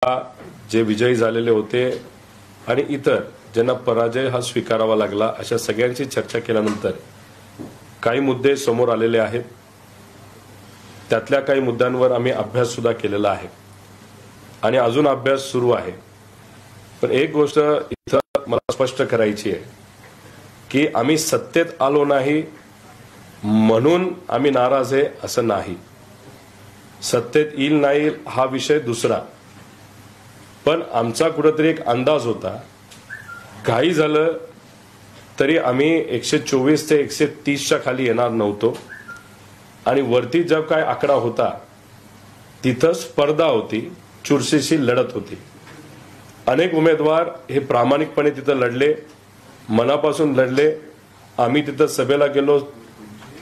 जे विजयी झालेले होते आणि इतर ज्यांना पराजय हा स्वीकारावा लागला अशा सगळ्यांची चर्चा केल्यानंतर काही मुद्दे समोर आलेले आहेत। त्यातल्या काही मुद्द्यांवर आम्ही अभ्यास सुद्धा केलेला आहे आणि अजून अभ्यास सुरू आहे। पण एक गोष्ट इथं मला स्पष्ट करायची आहे की आम्ही सत्तेत आलो नाही म्हणून आम्ही नाराज आहे असं नाही। सत्तेत येईल नाही हा विषय दुसरा, पण आमचा कुठेतरी एक अंदाज होता, काही झालं तरी आम्ही 124 ते 130च्या खाली येणार नव्हतो आणि वरती जब काय आकडा होता तिथं स्पर्धा होती, चुरशीची लढत होती। अनेक उमेदवार हे प्रामाणिकपणे तिथं लढले, मनापासून लढले। आम्ही तिथं सभेला गेलो,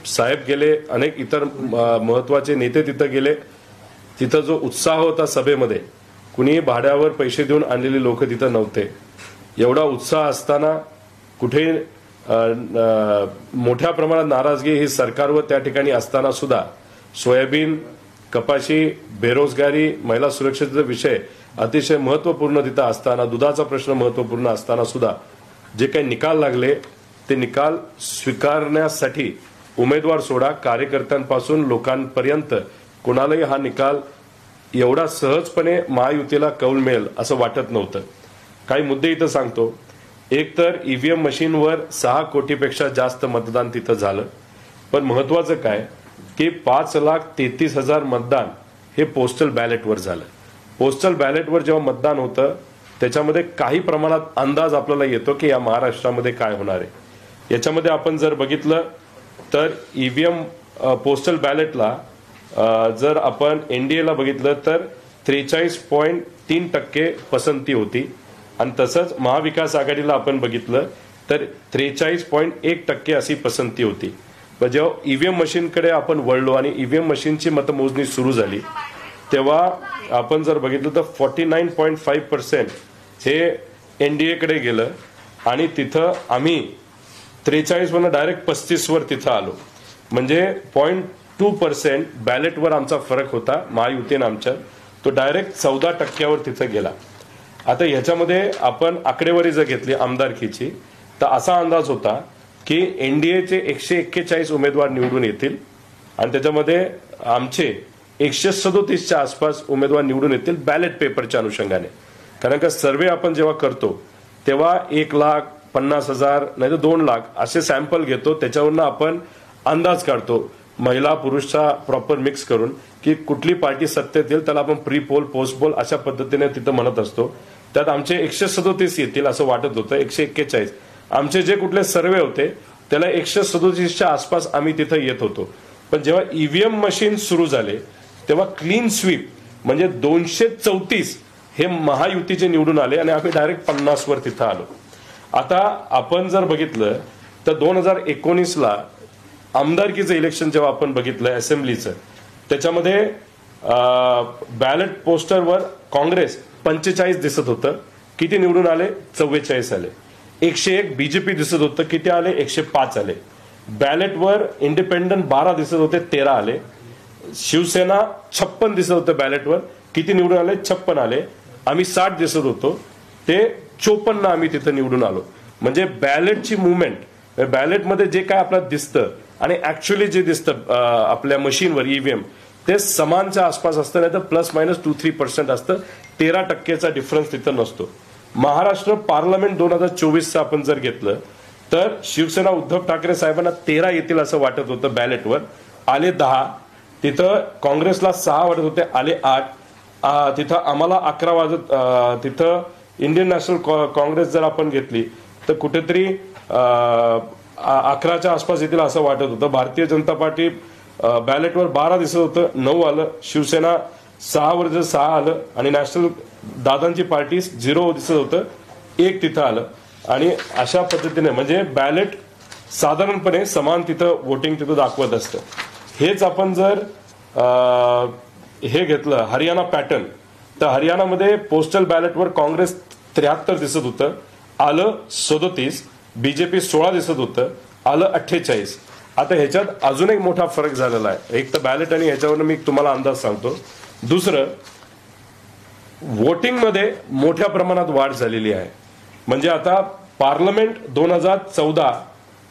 साहेब गेले, अनेक इतर महत्त्वाचे नेते तिथं गेले। तिथं जो उत्साह होता सभेमध्ये, कुणी भाड्यावर पैसे देऊन आणलेले लोक तिथं नव्हते। एवढा उत्साह असताना कुठे मोठ्या प्रमाणात नाराजगी ही सरकारवर त्या ठिकाणी असताना सुद्धा सोयाबीन, कपाशी, बेरोजगारी, महिला सुरक्षेचा विषय अतिशय महत्त्वपूर्ण तिथं असताना, दुधाचा प्रश्न महत्त्वपूर्ण असताना सुद्धा जे काही निकाल लागले ते निकाल स्वीकारण्यासाठी उमेदवार सोडा, कार्यकर्त्यांपासून लोकांपर्यंत कोणालाही हा निकाल एवढा सहजपणे महायुतीला कौल मिळेल असं वाटत नव्हतं। काही मुद्दे इथं सांगतो। एक तर ईव्हीएम मशीनवर 6 कोटीपेक्षा जास्त मतदान तिथं झालं, पण महत्वाचं काय की 5,33,000 मतदान हे पोस्टल बॅलेटवर झालं। पोस्टल बॅलेटवर जेव्हा मतदान होतं त्याच्यामध्ये काही प्रमाणात अंदाज आपल्याला येतो की या महाराष्ट्रामध्ये काय होणार आहे। याच्यामध्ये आपण जर बघितलं तर ईव्हीएम पोस्टल बॅलेटला जर आपण एनडीएला बघितलं तर 43.3% पसंती होती आणि तसंच महाविकास आघाडीला आपण बघितलं तर 43.1% अशी पसंती होती। पण जेव्हा ईव्हीएम मशीनकडे आपण वळलो आणि ईव्हीएम मशीनची मतमोजणी सुरू झाली तेव्हा आपण जर बघितलं तर 49.5% हे एनडीएकडे गेलं आणि तिथं आम्ही 43 वरून डायरेक्ट 35 वर तिथं आलो। म्हणजे 0.2% बॅलेटवर आमचा फरक होता महायुतीने आमच्या, तो डायरेक्ट 14% तिथं गेला। आता ह्याच्यामध्ये आपण आकडेवारी जर घेतली आमदारकीची तर असा अंदाज होता की एनडीएचे 141 उमेदवार निवडून येतील आणि त्याच्यामध्ये आमचे 137च्या आसपास उमेदवार निवडून येतील बॅलेट पेपरच्या अनुषंगाने। कारण का सर्वे आपण जेव्हा करतो तेव्हा 1,50,000 नाही तर 2 लाख असे सॅम्पल घेतो, त्याच्यावरनं आपण अंदाज काढतो महिला पुरुषचा प्रॉपर मिक्स करून की कुठली पार्टी सत्तेत येईल, त्याला आपण प्री पोल पोस्ट पोल अशा पद्धतीने तिथं म्हणत असतो। त्यात आमचे 137 येतील असं वाटत होतं, 141 आमचे जे कुठले सर्वे होते त्याला 137च्या आसपास आम्ही तिथं येत होतो। पण जेव्हा ईव्हीएम मशीन सुरू झाले तेव्हा क्लीन स्वीप म्हणजे 234 हे महायुतीचे निवडून आले आणि आम्ही डायरेक्ट 50 वर तिथं आलो। आता आपण जर बघितलं तर 2019ला आमदारकीचं इलेक्शन जेव्हा आपण बघितलं असेंब्लीचं, त्याच्यामध्ये बॅलेट पोस्टरवर काँग्रेस 45 दिसत होतं, किती निवडून आले? 44 आले। 101 बीजेपी दिसत होतं, किती आले? 105 आले। बॅलेटवर इंडिपेंडंट 12 दिसत होते, 13 आले। शिवसेना 56 दिसत होतं बॅलेटवर, किती निवडून आले? 56 आले। आम्ही 60 दिसत होतो, ते 54 आम्ही तिथं निवडून आलो। म्हणजे बॅलेटची मुवमेंट, बॅलेटमध्ये जे काय आपल्याला दिसतं आणि ऍक्च्युअली जे दिसतं आपल्या मशीनवर ईव्हीएम ते समानच्या आसपास असतं, नाही तर ±2-3% असतं। 13%चा डिफरन्स तिथं नसतो। महाराष्ट्र पार्लमेंट 2024चं आपण जर घेतलं तर शिवसेना उद्धव ठाकरे साहेबांना 13 येतील असं वाटत होतं, बॅलेटवर आले 10। तिथं काँग्रेसला 6 वाटत होते, आले 8। तिथं आम्हाला 11 वाजत, तिथं इंडियन नॅशनल काँग्रेस जर आपण घेतली तर कुठेतरी 11च्या आसपास येतील असं वाटत होतं। भारतीय जनता पार्टी बॅलेटवर 12 दिसत होतं, 9 आलं। शिवसेना 6 वर 6 आलं आणि नॅशनल दादांची पार्टी 0 दिसत होतं, 1 तिथं आलं। आणि अशा पद्धतीने म्हणजे बॅलेट साधारणपणे समान तिथं वोटिंग तिथं दाखवत असतं। हेच आपण जर हे घेतलं हरियाणा पॅटर्न, तर हरियाणामध्ये पोस्टल बॅलेटवर काँग्रेस 73 दिसत होतं, आलं 37। बीजेपी 16 दिसत होतं, आलं 48। आता ह्याच्यात अजून एक मोठा फरक झालेला आहे। एक तर बॅलेट आणि ह्याच्यावर मी तुम्हाला अंदाज सांगतो। दुसरं वोटिंगमध्ये मोठ्या प्रमाणात वाढ झालेली आहे. म्हणजे आता पार्लमेंट 2014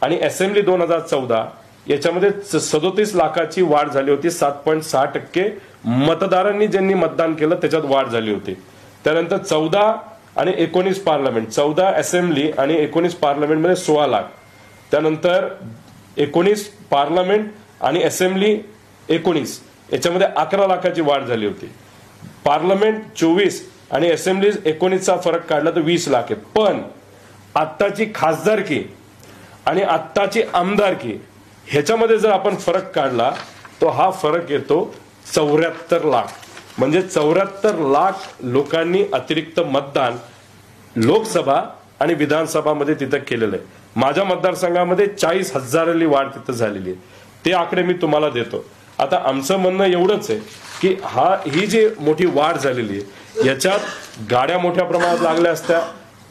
आणि असेंब्ली 2014 याच्यामध्ये 37 लाखाची वाढ झाली होती. 7.6% मतदारांनी ज्यांनी मतदान केलं त्याच्यात वाढ झाली होती. त्यानंतर 14 आणि 19 पार्लमेंट, 14 असेंब्ली आणि 19 पार्लमेंटमध्ये 16 लाख. त्यानंतर 19 पार्लमेंट आणि असेंब्ली 19 याच्यामध्ये 11 लाखाची वाढ झाली होती. पार्लमेंट 24 आणि असेंब्ली 19चा फरक काढला तर 20 लाख आहे. पण आत्ताची खासदारकी आणि आत्ताची आमदारकी ह्याच्यामध्ये जर आपण फरक काढला तो हा फरक येतो 74 लाख. म्हणजे 74 लाख लोकांनी अतिरिक्त मतदान लोकसभा आणि विधानसभामध्ये तिथं केलेलं आहे. माझ्या मतदारसंघामध्ये 40,000ली वाढ तिथं झालेली आहे. ते आकडे मी तुम्हाला देतो. आता आमचं म्हणणं एवढंच आहे की ही जी मोठी वाढ झालेली आहे याच्यात गाड्या मोठ्या प्रमाणात लागल्या असत्या.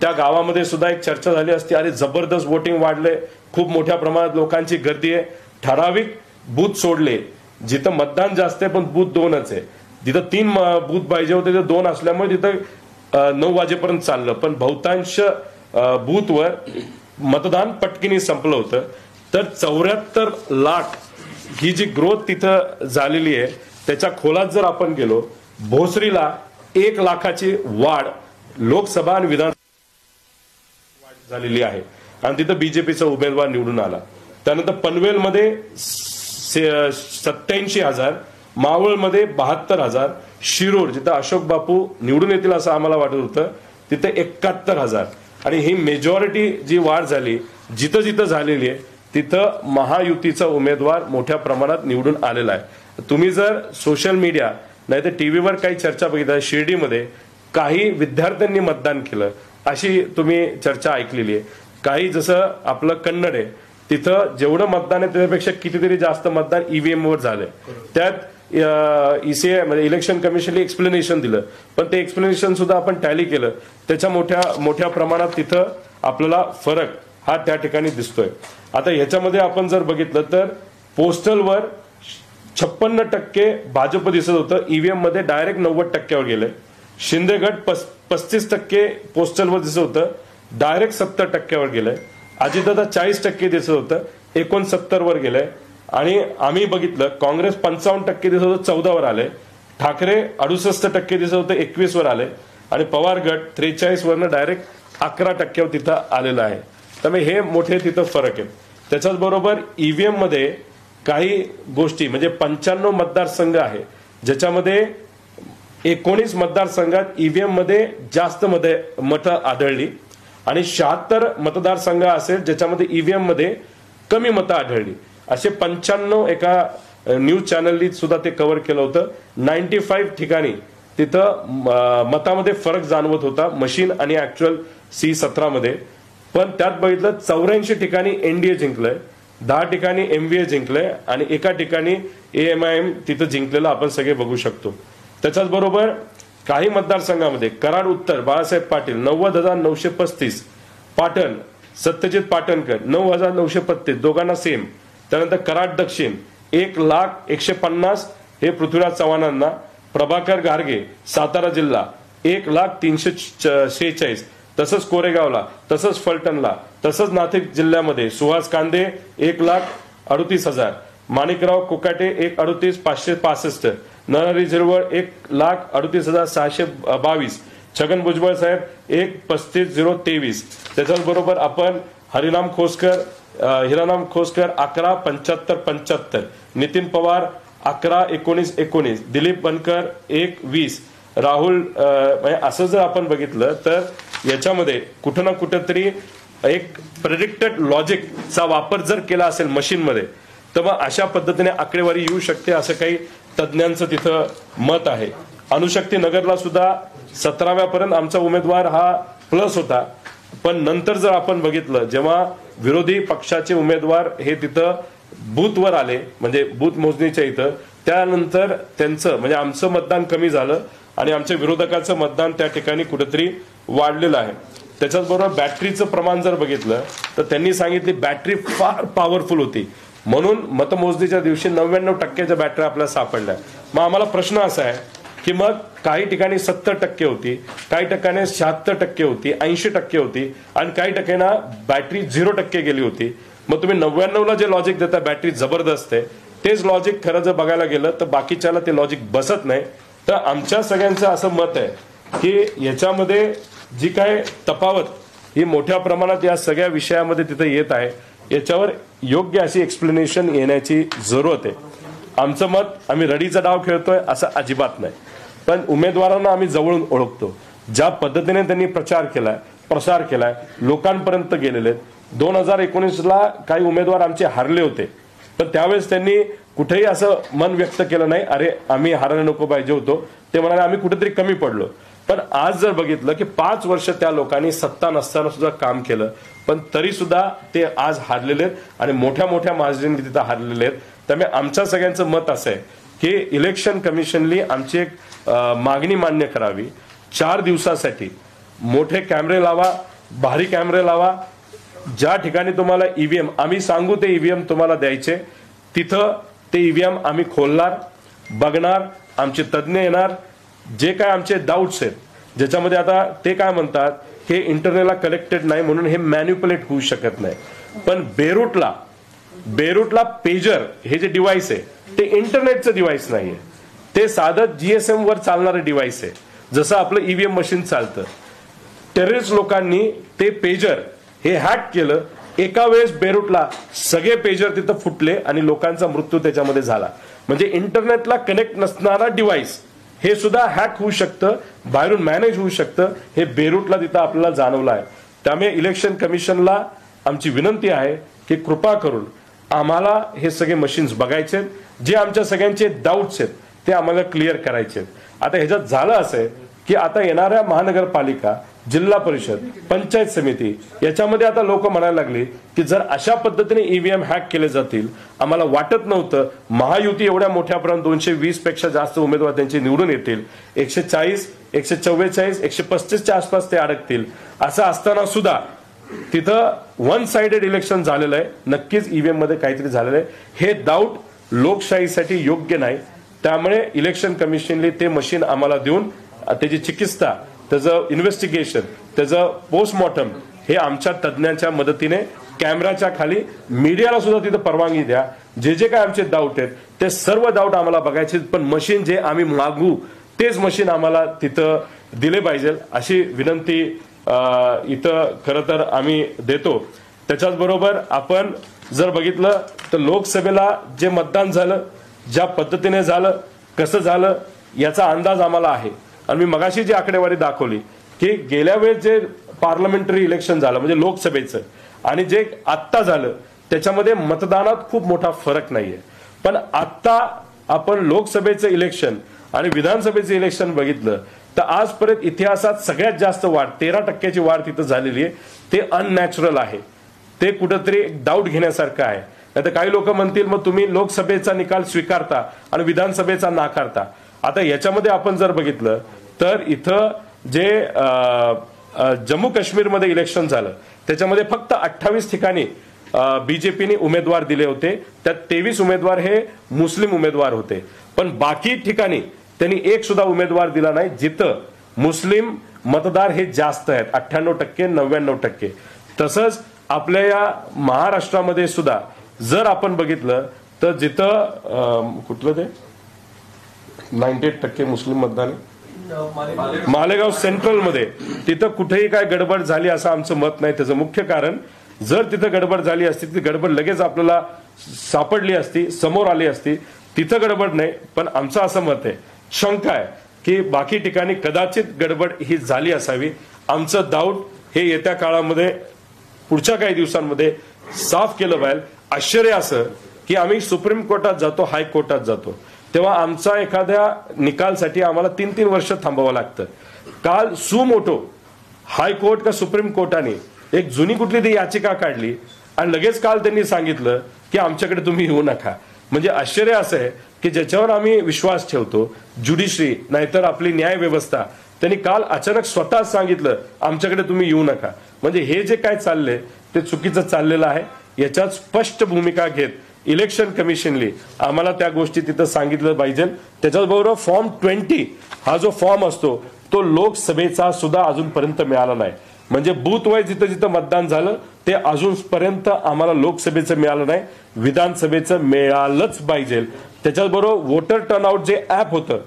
त्या गावामध्ये सुद्धा एक चर्चा झाली असती, अरे जबरदस्त वोटिंग वाढले, खूप मोठ्या प्रमाणात लोकांची गर्दी आहे. ठराविक बूथ सोडले जिथं मतदान जास्त आहे पण बूथ 2च आहे. जिथं 3 बूथ पाहिजे होते तिथं 2 असल्यामुळे तिथं 9 वाजेपर्यंत चाललं. पण बहुतांश बूथवर मतदान पटकीने संपलं होतं. तर 74 लाख ही जी ग्रोथ तिथं झालेली आहे त्याच्या खोलात जर आपण गेलो, भोसरीला 1 लाखाची वाढ लोकसभा आणि विधान झालेली आहे आणि तिथं बीजेपीचा उमेदवार निवडून आला. त्यानंतर पनवेलमध्ये 87,000, मावळमध्ये 72,000, शिरूर जिथं अशोक बापू निवडून येतील असं आम्हाला वाटत होतं तिथे 71,000. आणि ही मेजॉरिटी जी वाढ झाली जिथं जिथं झालेली आहे तिथं महायुतीचा उमेदवार मोठ्या प्रमाणात निवडून आलेला आहे. तुम्ही जर सोशल मीडिया नाही तर टीव्हीवर काही चर्चा बघितल्या, शिर्डीमध्ये काही विद्यार्थ्यांनी मतदान केलं अशी तुम्ही चर्चा ऐकलेली आहे. काही जसं आपलं कन्नड आहे तिथं जेवढं मतदान आहे त्याच्यापेक्षा कितीतरी जास्त मतदान ईव्हीएम वर झालंय. त्यात ईसीआय म्हणजे इलेक्शन कमिशनने एक्सप्लेनेशन दिलं, पण ते एक्सप्लेनेशन सुद्धा आपण टॅली केलं. त्याच्या मोठ्या प्रमाणात तिथं आपल्याला फरक हा त्या ठिकाणी दिसतोय. आता ह्याच्यामध्ये आपण जर बघितलं तर पोस्टलवर 56% भाजप दिसत होतं, ईव्हीएम मध्ये डायरेक्ट 90%वर गेलंय. शिंदे गट 35% पोस्टलवर दिसत होतं, डायरेक्ट 70%वर गेलंय. अजितदादा 40% दिसत होतं, 69 वर गेलंय. आणि आम्ही बघितलं काँग्रेस 55% दिसत होतं, 14 वर आले. ठाकरे 68% दिसत होतं, 21 वर आले. आणि पवार गट 43 वरनं डायरेक्ट 11%वर तिथं आलेलं आहे. त्यामुळे हे मोठे तिथं फरक आहेत. त्याच्याच बरोबर ईव्हीएम मध्ये काही गोष्टी म्हणजे 95 मतदारसंघ आहे ज्याच्यामध्ये 19 मतदारसंघात ईव्हीएम मध्ये जास्त मतं आढळली आणि 76 मतदारसंघ असेल ज्याच्यामध्ये ईव्हीएम मध्ये कमी मतं आढळली. असे 95 एका न्यूज चॅनलनी सुद्धा ते कव्हर केलं होतं. 95 ठिकाणी तिथं मतामध्ये फरक जाणवत होता मशीन आणि ऍक्च्युअल C17 मध्ये. पण त्यात बघितलं 84 ठिकाणी एनडीए जिंकलंय, 10 ठिकाणी एमव्हीए जिंकलंय आणि एका ठिकाणी AMIM तिथं जिंकलेलं आपण सगळे बघू शकतो. त्याच्याच बरोबर काही मतदारसंघामध्ये कराड उत्तर बाळासाहेब पाटील 90,935, पाटण सत्यजित पाटणकर 9,935, दोघांना सेम. त्यानंतर कराड दक्षिण 1,01,50 हे पृथ्वीराज चव्हाणांना. प्रभाकर गारगे सातारा जिल्हा 1,03,46, तसंच कोरेगावला, तसंच फलटणला, तसंच नाशिक जिल्ह्यामध्ये सुहास कांदे 1,38,000, माणिकराव कोकाटे 1,38,565, नरहरी झिरवळ 1,38,622, छगन भुजबळ साहेब 1,35,023. त्याच्याबरोबर आपण हिरानाम खोसकर 11,75,75, नितीन पवार 11,19,19, दिलीप बनकर 1,20, राहुल असं जर आपण बघितलं तर याच्यामध्ये कुठं ना कुठंतरी एक प्रेडिक्टेड लॉजिकचा वापर जर केला असेल मशीनमध्ये तर मग अशा पद्धतीने आकडेवारी येऊ शकते असं काही तज्ज्ञांचं तिथं मत आहे. अणुशक्ती नगरला सुद्धा 17व्यापर्यंत आमचा उमेदवार हा प्लस होता. पण नंतर जर आपण बघितलं जेव्हा विरोधी पक्षाचे उमेदवार हे तिथं बूथवर आले म्हणजे बूथ मोजणीच्या इथं, त्यानंतर त्यांचं म्हणजे आमचं मतदान कमी झालं आणि आमच्या विरोधकाचं मतदान त्या ठिकाणी कुठेतरी वाढलेलं आहे. त्याच्याच बरोबर बॅटरीचं प्रमाण जर बघितलं तर त्यांनी सांगितली बॅटरी फार पॉवरफुल होती म्हणून मतमोजणीच्या दिवशी 99% बॅटऱ्या आपल्याला सापडल्या. मग आम्हाला प्रश्न असा आहे की मग काही ठिकाणी 70% होती, काही ठिकाणी 76% होती, 80% होती आणि काही ठिकाणी बॅटरी 0% गेली होती. मग तुम्ही 99ला जे लॉजिक देता बॅटरी जबरदस्त आहे, तेच लॉजिक खरं जर बघायला गेलं तर बाकीच्याला ते लॉजिक बसत नाही. तर आमच्या सगळ्यांचं असं मत आहे की याच्यामध्ये जी काय तफावत ही मोठ्या प्रमाणात या सगळ्या विषयामध्ये तिथे येत आहे, याच्यावर योग्य अशी एक्सप्लेनेशन येण्याची जरूरत आहे. आमचं मत आम्ही रडीचा डाव खेळतोय असं अजिबात नाही, पण उमेदवारांना आम्ही जवळून ओळखतो. ज्या पद्धतीने त्यांनी प्रसार केलाय, लोकांपर्यंत गेलेले आहेत. 2019ला काही उमेदवार आमचे हारले होते, पण त्यावेळेस त्यांनी कुठेही असं मन व्यक्त केलं नाही अरे आम्ही हारायला नको पाहिजे होतो. ते म्हणाले आम्ही कुठेतरी कमी पडलो. पण आज जर बघितलं की 5 वर्ष त्या लोकांनी सत्ता नसताना सुद्धा काम केलं, पण तरी सुद्धा ते आज हारलेले आहेत आणि मोठ्या मोठ्या मार्जिनने तिथं हारलेले आहेत. त्यामुळे आमच्या सगळ्यांचं मत असं आहे की इलेक्शन कमिशननी आमची एक मागणी मान्य करावी. 4 दिवसासाठी मोठे कॅमेरे लावा, भारी कॅमेरे लावा. ज्या ठिकाणी तुम्हाला ईव्हीएम आम्ही सांगू ते ईव्हीएम तुम्हाला द्यायचे, तिथं ते ईव्हीएम आम्ही खोलणार, बघणार, आमचे तज्ज्ञ येणार. जे काय आमचे डाऊट्स आहेत, ज्याच्यामध्ये आता ते काय म्हणतात हे इंटरनेटला कनेक्टेड नाही म्हणून हे मॅन्युप्युलेट होऊ शकत नाही, पण बेरूटला पेजर हे जे डिव्हाइस आहे ते इंटरनेटचं डिव्हाइस नाहीये, ते साधं जीएसएम वर चालणारं डिव्हाइस आहे. जसं आपलं ईव्हीएम मशीन चालतं. टेररिस्ट लोकांनी ते पेजर हे हॅक केलं. एका वेळेस बेरूटला सगळे पेजर तिथं फुटले आणि लोकांचा मृत्यू त्याच्यामध्ये झाला. म्हणजे इंटरनेटला कनेक्ट नसणारा डिव्हाइस हे सुद्धा हॅक होऊ शकतं, बाहेरून मॅनेज होऊ शकतं. हे बेरूटला तिथं आपल्याला जाणवलं आहे. त्यामुळे इलेक्शन कमिशनला आमची विनंती आहे की कृपा करून आम्हाला हे सगळे मशीन्स बघायचे, जे आमच्या सगळ्यांचे डाऊट्स आहेत ते आम्हाला क्लिअर करायचे. आता ह्याच्यात झालं असं आहे की आता येणाऱ्या महानगरपालिका, जिल्हा परिषद, पंचायत समिती याच्यामध्ये आता लोक म्हणायला लागली की जर अशा पद्धतीने ईव्हीएम हॅक केले जातील, आम्हाला वाटत नव्हतं महायुती एवढ्या मोठ्यापर्यंत 220 पेक्षा जास्त उमेदवार त्यांचे निवडून येतील, 140, 144, 135च्या आसपास ते अडकतील. असं असताना सुद्धा तिथं वन साइडेड इलेक्शन झालेलं आहे. नक्कीच ईव्हीएम मध्ये काहीतरी झालेलं आहे. हे डाऊट लोकशाहीसाठी योग्य नाही. त्यामुळे इलेक्शन कमिशनने ते मशीन आम्हाला देऊन त्याची चिकित्सा, त्याचं इन्व्हेस्टिगेशन, त्याचं पोस्टमॉर्टम हे आमच्या तज्ज्ञांच्या मदतीने कॅमेराच्या खाली मीडियाला सुद्धा तिथं परवानगी द्या. जे जे काय आमचे डाऊट आहेत ते सर्व डाऊट आम्हाला बघायचे, पण मशीन जे आम्ही मागू तेच मशीन आम्हाला तिथं दिले पाहिजे अशी विनंती इथं खरं तर आम्ही देतो. त्याच्याचबरोबर आपण जर बघितलं तर लोकसभेला जे मतदान झालं, ज्या पद्धतीने झालं, कसं झालं याचा अंदाज आम्हाला आहे. आणि मी मगाशी जी आकडेवारी दाखवली की गेल्या वेळेस जे पार्लमेंटरी इलेक्शन झालं म्हणजे लोकसभेचं आणि जे आत्ता झालं त्याच्यामध्ये मतदानात खूप मोठा फरक नाहीये. पण आत्ता आपण लोकसभेचं इलेक्शन आणि विधानसभेचं इलेक्शन बघितलं तर आजपर्यंत इतिहासात सगळ्यात जास्त वाढ 13% वाढ तिथं झालेली आहे. ते अननॅचरल आहे. ते कुठंतरी एक डाऊट घेण्यासारखं आहे. नाहीतर काही लोक म्हणतील मग तुम्ही लोकसभेचा निकाल स्वीकारता आणि विधानसभेचा नाकारता. आता याच्यामध्ये आपण जर बघितलं तर इथं जे जम्मू काश्मीरमध्ये इलेक्शन झालं त्याच्यामध्ये फक्त 28 ठिकाणी बीजेपीने उमेदवार दिले होते. त्यात 23 उमेदवार हे मुस्लिम उमेदवार होते. पण बाकी ठिकाणी त्यांनी एक सुद्धा उमेदवार दिला नाही जिथं मुस्लिम मतदार हे जास्त आहेत, 98%, 99%. तसंच आपल्या या महाराष्ट्रामध्ये सुद्धा जर आपण बघितलं तर जिथं कुठलं ते 98% मुस्लिम मतदान मालेगाव सेंट्रल मध्ये, तिथं कुठेही काय गडबड झाली असं आमचं मत नाही. त्याचं मुख्य कारण जर तिथं गडबड झाली असती ती गडबड लगेच आपल्याला सापडली असती, समोर आली असती. तिथं गडबड नाही. पण आमचं असं मत आहे, शंका आहे की बाकी ठिकाणी कदाचित गडबड ही झाली असावी. आमचं डाऊट हे येत्या काळामध्ये पुढच्या काही दिवसांमध्ये साफ केलं पाहिजे. आश्चर्य असं की आम्ही सुप्रीम कोर्टात जातो, हायकोर्टात जातो, तेव्हा आमचा एखाद्या निकालसाठी आम्हाला 3-3 वर्ष थांबावं लागतं. काल सुमोटो हायकोर्ट का सुप्रीम कोर्टाने एक जुनी कुठली ती याचिका काढली आणि लगेच काल त्यांनी सांगितलं की आमच्याकडे तुम्ही येऊ नका. म्हणजे आश्चर्य असं आहे की ज्याच्यावर आम्ही विश्वास ठेवतो, ज्युडिशरी नाहीतर आपली न्याय व्यवस्था, त्यांनी काल अचानक स्वतः सांगितलं आमच्याकडे तुम्ही येऊ नका. म्हणजे हे जे काय चाललंय ते चुकीचं चाललेलं आहे. याच्यात स्पष्ट भूमिका घेत इलेक्शन कमिशनली आम्हाला त्या गोष्टी तिथं सांगितलं पाहिजे। त्याच्याबरोबर फॉर्म 20 हा जो फॉर्म असतो तो लोकसभेचा सुद्धा अजूनपर्यंत मिळाला नाही, म्हणजे बूथ वाईज जिथं जिथं मतदान झालं ते अजूनपर्यंत आम्हाला लोकसभेचं मिळालं नाही, विधानसभेचं मिळालंच पाहिजे। त्याच्याबरोबर वोटर टर्नआउट जे ऍप होतं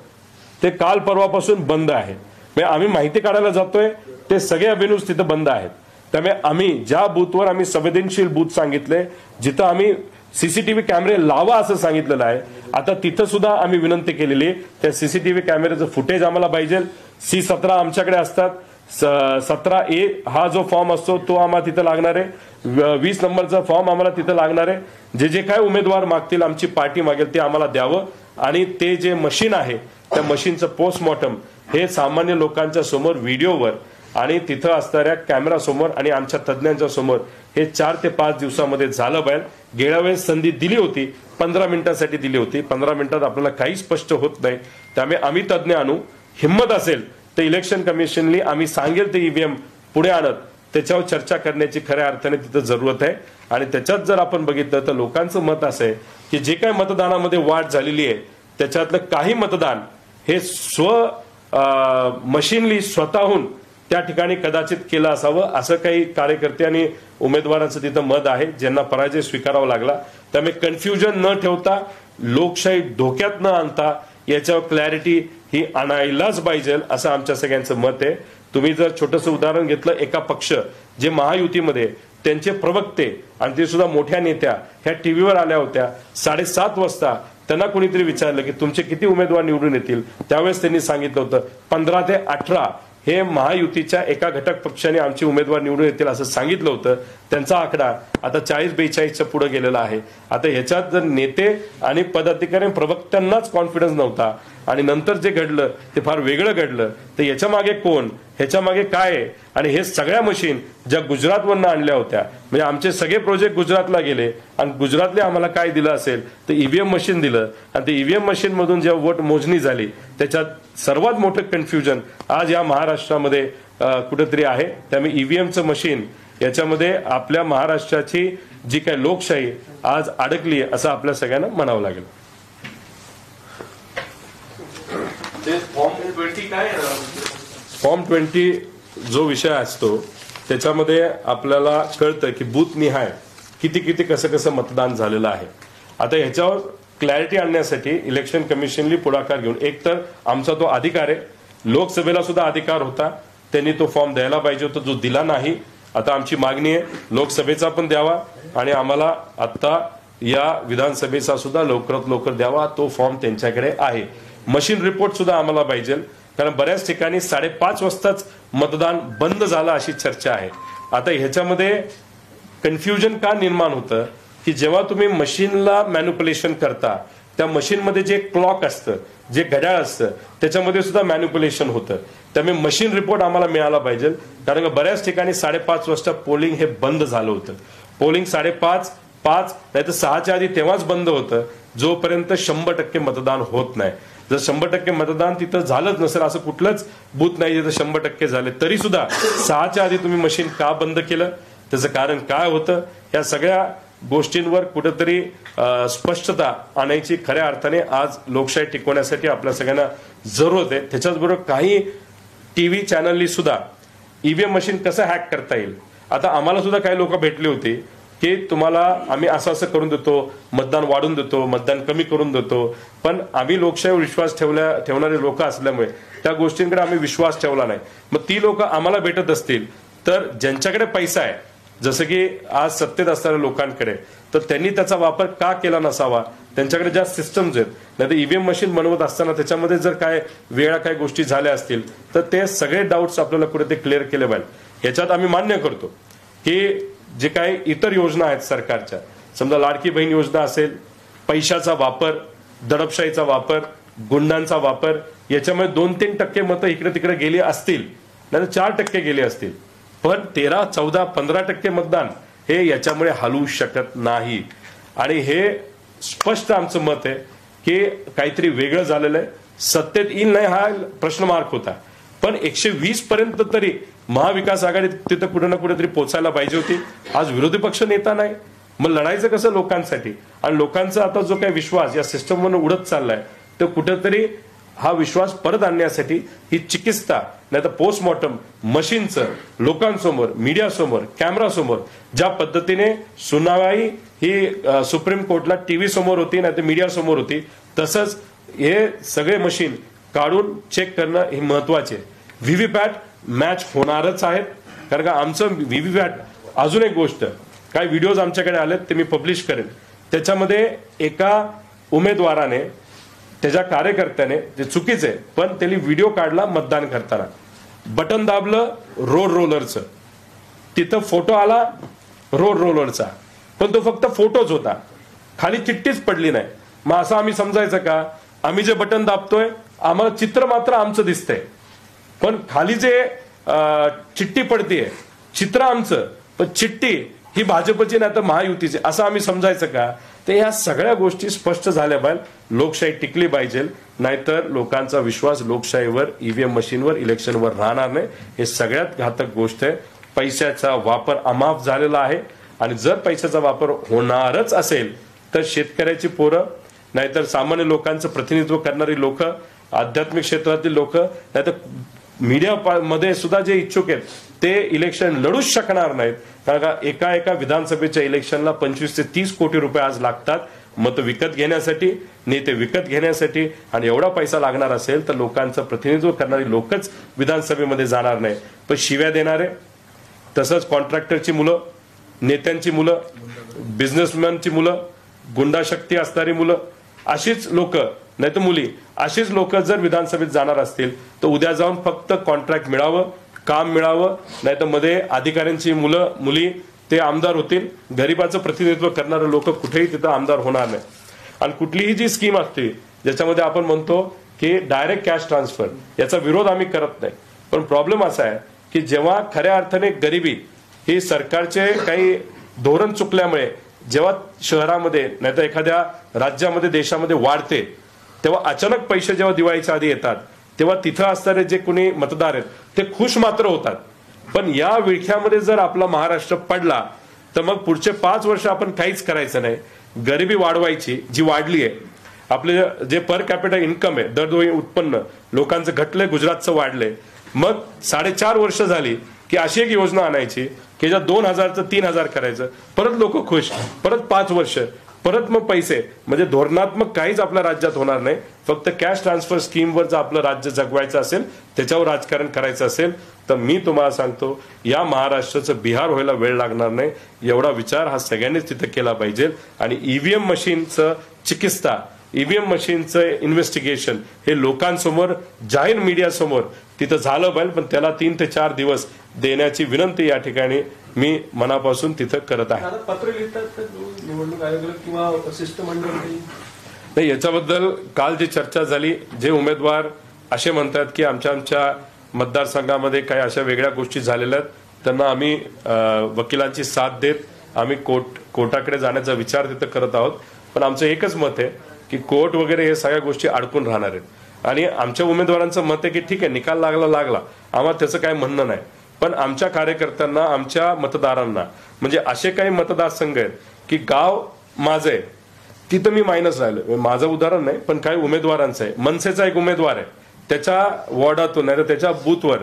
ते काल परवापासून बंद आहे, म्हणजे आम्ही माहिती काढायला जातोय ते सगळे अभिनूज तिथं बंद आहेत। त्यामुळे आम्ही ज्या बूथवर आम्ही संवेदनशील बूथ सांगितले, जिथं आम्ही सीसीटीव्ही कॅमेरे लावा असं सांगितलेलं आहे, आता तिथं सुद्धा आम्ही विनंती केलेली त्या सीसीटीव्ही कॅमेऱ्याचं फुटेज आम्हाला पाहिजे। C17 आमच्याकडे असतात, 17A हा जो फॉर्म असतो तो आम्हाला तिथं लागणार आहे, 20 नंबरचा फॉर्म आम्हाला तिथं लागणार आहे। जे जे काय उमेदवार मागतील, आमची पार्टी मागेल ते आम्हाला द्यावं, आणि ते जे मशीन आहे त्या मशीनचं पोस्टमॉर्टम हे सामान्य लोकांच्या समोर व्हिडिओवर आणि तिथं असणाऱ्या कॅमेरा समोर आणि आमच्या तज्ज्ञांच्या समोर हे 4 ते 5 दिवसामध्ये झालं पाहिजे। गेल्या वेळेस संधी दिली होती, 15 मिनिटांसाठी दिली होती, 15 मिनिटात आपल्याला काही स्पष्ट होत नाही। त्यामुळे आम्ही तज्ज्ञ आणू, हिंमत असेल तर इलेक्शन कमिशनली आम्ही सांगेल ते ईव्हीएम पुढे आणत त्याच्यावर चर्चा करण्याची खऱ्या अर्थाने तिथं जरूरत आहे। आणि त्याच्यात जर आपण बघितलं तर लोकांचं मत असं आहे की जे काय मतदानामध्ये वाढ झालेली आहे त्याच्यातलं काही मतदान हे मशीनली स्वतःहून त्या ठिकाणी कदाचित केलं असावं, असं काही कार्यकर्ते आणि उमेदवारांचं तिथं मत आहे ज्यांना पराजय स्वीकारावा लागला। त्यामुळे कन्फ्युजन न ठेवता, लोकशाही धोक्यात न आणता याच्यावर क्लॅरिटी ही आणायलाच पाहिजे असं आमच्या सगळ्यांचं मत आहे। तुम्ही जर छोटंसं उदाहरण घेतलं, एका पक्ष जे महायुतीमध्ये त्यांचे प्रवक्ते आणि ते सुद्धा मोठ्या नेत्या ह्या टीव्हीवर आल्या होत्या, 7:30 वाजता त्यांना कोणीतरी विचारलं की तुमचे किती उमेदवार निवडून येतील, त्यावेळेस त्यांनी सांगितलं होतं 15 ते 18 हे महायुतीच्या एका घटक पक्षाने आमचे उमेदवार निवडून येतील असं सांगितलं होतं। त्यांचा आकडा आता 40-42च्या पुढे गेलेला आहे। आता ह्याच्यात जर नेते आणि पदाधिकारी प्रवक्त्यांनाच कॉन्फिडन्स नव्हता आणि नंतर जे घडलं ते फार वेगळं घडलं, तर याच्या मागे कोण, ह्याच्या मागे काय आहे? आणि हे सगळ्या मशीन ज्या गुजरातवरनं आणल्या होत्या, म्हणजे आमचे सगळे प्रोजेक्ट गुजरातला गेले आणि गुजरातले आम्हाला काय दिलं असेल तर ईव्हीएम मशीन दिलं, आणि ते ईव्हीएम मशीन मधून जेव्हा वोट मोजणी झाली त्याच्यात सर्वात मोठं कन्फ्युजन आज या महाराष्ट्रामध्ये कुठेतरी आहे। त्यामुळे ईव्हीएमचं मशीन याच्यामध्ये आपल्या महाराष्ट्राची जी काही लोकशाही आज अडकली असं आपल्या सगळ्यांना म्हणावं लागेल। फॉर्म 20 जो विषय असतो त्याच्यामध्ये आपल्याला कळतं की बूथ निहाय किती किती कसं कसं मतदान झालेलं आहे। आता ह्याच्यावर क्लॅरिटी आणण्यासाठी इलेक्शन कमिशनली पुढाकार घेऊन, एक तर आमचा तो अधिकार आहे, लोकसभेला सुद्धा अधिकार होता, त्यांनी तो फॉर्म द्यायला पाहिजे होता, जो दिला नाही। आता आमची मागणी आहे लोकसभेचा पण द्यावा आणि आम्हाला आता या विधानसभेचा सुद्धा लवकरात लवकर द्यावा, तो फॉर्म त्यांच्याकडे आहे। मशीन रिपोर्ट सुद्धा आम्हाला पाहिजे, कारण बऱ्याच ठिकाणी 5:30 वाजताच मतदान बंद झालं अशी चर्चा आहे। आता ह्याच्यामध्ये कन्फ्युजन का निर्माण होतं की जेव्हा तुम्ही मशीनला मॅन्युप्युलेशन करता त्या मशीनमध्ये जे क्लॉक असतं, जे घड्याळ असतं, त्याच्यामध्ये सुद्धा मॅन्युप्युलेशन होतं। त्यामुळे मशीन रिपोर्ट आम्हाला मिळाला पाहिजे, कारण बऱ्याच ठिकाणी 5:30 वाजता पोलिंग हे बंद झालं होतं। पोलिंग 5:30, 5 नाही तर 6च्या आधी तेव्हाच बंद होतं जोपर्यंत 100% मतदान होत नाही। जर 100% मतदान तिथं झालंच नसेल, असं कुठलंच बूथ नाही जिथं 100% झाले, तरी सुद्धा 6च्या आधी तुम्ही मशीन का बंद केलं, त्याचं कारण काय होतं, या सगळ्या गोष्टींवर कुठेतरी स्पष्टता आणायची खऱ्या अर्थाने आज लोकशाही टिकवण्यासाठी आपल्या सगळ्यांना जरूरत आहे। त्याच्याचबरोबर काही टीव्ही चॅनलनी सुद्धा ईव्हीएम मशीन कसं हॅक करता येईल, आता आम्हाला सुद्धा काही लोक भेटले होते की तुम्हाला आम्ही असं असं करून देतो, मतदान वाढून देतो, मतदान कमी करून देतो, पण आम्ही लोकशाहीवर विश्वास ठेवणारे लोक असल्यामुळे त्या गोष्टींकडे आम्ही विश्वास ठेवला नाही। मग ती लोक आम्हाला भेटत असतील तर ज्यांच्याकडे पैसा आहे, जसं की आज सत्तेत असणाऱ्या लोकांकडे, तर त्यांनी त्याचा वापर का केला नसावा, त्यांच्याकडे ज्या सिस्टम्स आहेत, नाही तर ईव्हीएम मशीन बनवत असताना त्याच्यामध्ये जर काय वेळा काय गोष्टी झाल्या असतील तर ते सगळे डाऊट्स आपल्याला कुठे ते क्लिअर केले पाहिजे। याच्यात आम्ही मान्य करतो की जे काही इतर योजना आहेत सरकारच्या, समजा लाडकी बहीण योजना असेल, पैशाचा वापर, दडपशाहीचा वापर, गुंडांचा वापर, याच्यामुळे 2-3% मतं इकडे तिकडे गेली असतील, नाही तर 4% गेली असतील, पण 13, 14, 15% मतदान हे याच्यामुळे हलवू शकत नाही। आणि हे स्पष्ट आमचं मत आहे की काहीतरी वेगळं झालेलं आहे, सत्तेत येईल नाही हा प्रश्न मार्क होता, पण 120 पर्यंत तरी महाविकास आघाडी तिथं कुठे ना कुठेतरी पोचायला पाहिजे होती। आज विरोधी पक्ष नेता नाही, मग लढायचं कसं लोकांसाठी? आणि लोकांचा आता जो काही विश्वास या सिस्टमवर उडत चाललाय तो कुठेतरी हा विश्वास परत आणण्यासाठी ही चिकित्सा नाही तर पोस्टमॉर्टम मशीनचं लोकांसमोर मीडियासमोर कॅमेरासमोर ज्या पद्धतीने सुनावणी ही सुप्रीम कोर्टला टीव्ही समोर होती नाही तर मीडिया समोर होती तसंच हे सगळे मशीन काढून चेक करणं हे महत्वाचे. व्हीव्हीपॅट मॅच होणारच आहेत कारण का आमचं व्हीव्हीपॅट. अजून एक गोष्ट काही व्हिडिओज आमच्याकडे आलेत ते मी पब्लिश करेन. त्याच्यामध्ये एका उमेदवाराने त्याच्या कार्यकर्त्याने जे चुकीचे पण त्यांनी व्हिडिओ काढला मतदान करताना बटन दाबलं रोड रोलरचं तिथं फोटो आला रोड रोलरचा पण तो फक्त फोटोच होता खाली चिठ्ठीच पडली नाही. मग असं आम्ही समजायचं का आम्ही जे बटन दाबतोय आम्हाला चित्र मात्र आमचं दिसतंय पण खाली जे चिठ्ठी पडतीये चित्र आमचं पण चिठ्ठी ही भाजपची नाही तर महायुतीची असं आम्ही समजायचं का. ते या सगळ्या गोष्टी स्पष्ट झाल्या पाहिजे. लोकशाही टिकली पाहिजे नाहीतर लोकांचा विश्वास लोकशाहीवर ईव्हीएम मशीनवर इलेक्शनवर राहणार नाही. हे सगळ्यात घातक गोष्ट आहे. पैशाचा वापर अमाप झालेला आहे आणि जर पैशाचा वापर होणारच असेल तर शेतकऱ्याची पोरं नाहीतर सामान्य लोकांचं प्रतिनिधित्व करणारी लोक आध्यात्मिक क्षेत्रातील लोक नाहीतर मीडिया मध्ये सुद्धा जे इच्छुक आहेत ते इलेक्शन लढूच शकणार नाहीत कारण का एका विधानसभेच्या इलेक्शनला 25 ते 30 कोटी रुपये आज लागतात मत विकत घेण्यासाठी नेते विकत घेण्यासाठी आणि एवढा पैसा लागणार असेल तर लोकांचं प्रतिनिधित्व करणारी लोकच विधानसभेमध्ये जाणार नाही. पण शिव्या देणारे तसंच कॉन्ट्रॅक्टरची मुलं नेत्यांची मुलं बिझनेसमॅनची मुलं गुंडाशक्ती असणारी मुलं अशीच लोक नाही तर मुली अशीच लोक जर विधानसभेत जाणार असतील तर उद्या जाऊन फक्त कॉन्ट्रॅक्ट मिळावं काम मिळावं नाही तर मध्ये अधिकाऱ्यांची मुलं मुली ते आमदार होतील. गरिबाचं प्रतिनिधित्व करणारे लोक कुठेही तिथं आमदार होणार नाही. आणि कुठलीही जी स्कीम असते ज्याच्यामध्ये आपण म्हणतो की डायरेक्ट कॅश ट्रान्सफर याचा विरोध आम्ही करत नाही पण प्रॉब्लेम असा आहे की जेव्हा खऱ्या अर्थाने गरिबी ही सरकारचे काही धोरण चुकल्यामुळे जेव्हा शहरामध्ये नाही तर एखाद्या राज्यामध्ये देशामध्ये वाढते तेव्हा अचानक पैसे जेव्हा दिवाळीच्या आधी येतात तेव्हा तिथं असणारे जे कोणी मतदार आहेत ते खुश मात्र होतात. पण या विळख्यामध्ये जर आपला महाराष्ट्र पडला तर मग पुढचे 5 वर्ष आपण काहीच करायचं नाही. गरिबी वाढवायची जी वाढली आहे आपले जे पर कॅपिटल इन्कम आहे दरडोई उत्पन्न लोकांचं घटलंय गुजरातचं वाढलंय मग 4.5 वर्ष झाली की अशी एक योजना आणायची की ज्या 2000चं 3000 करायचं परत लोक खुश परत 5 वर्ष परत मग पैसे म्हणजे धोरणात्मक काहीच आपल्या राज्यात होणार नाही. फक्त कॅश ट्रान्सफर स्कीमवर जर आपलं राज्य जगवायचं असेल त्याच्यावर राजकारण करायचं असेल तर मी तुम्हाला सांगतो या महाराष्ट्राचं बिहार व्हायला वेळ लागणार नाही. एवढा विचार हा सगळ्यांनीच तिथे केला पाहिजे. आणि ईव्हीएम मशीनचं चिकित्सा ईव्हीएम मशीनचं इन्व्हेस्टिगेशन हे लोकांसमोर जाहीर मीडियासमोर तिथं झालं पाहिजे पण त्याला 3 ते 4 दिवस देण्याची विनंती या ठिकाणी मी मनापासून तिथं करत आहे. पत्र लिहितात निवडणूक आयोगाला किंवा शिष्टमंडळ नाही याच्याबद्दल काल जी चर्चा झाली जे उमेदवार असे म्हणतात की आमच्या मतदारसंघामध्ये काही अशा वेगळ्या गोष्टी झालेल्या आहेत त्यांना आम्ही वकिलांची साथ देत आम्ही कोर्टाकडे जाण्याचा विचार तिथं करत आहोत. पण आमचं एकच मत आहे की कोर्ट वगैरे हे सगळ्या गोष्टी अडकून राहणार आहेत आणि आमच्या उमेदवारांचं मत आहे की ठीक आहे निकाल लागला आम्हाला त्याचं काय म्हणणं नाही पण आमच्या कार्यकर्त्यांना आमच्या मतदारांना म्हणजे असे काही मतदारसंघ आहेत की गाव माझं आहे तिथं मी मायनस राहिलो. माझं उदाहरण नाही पण काही उमेदवारांचं आहे. मनसेचा एक उमेदवार आहे त्याच्या वॉर्डातून नाही तर त्याच्या बूथवर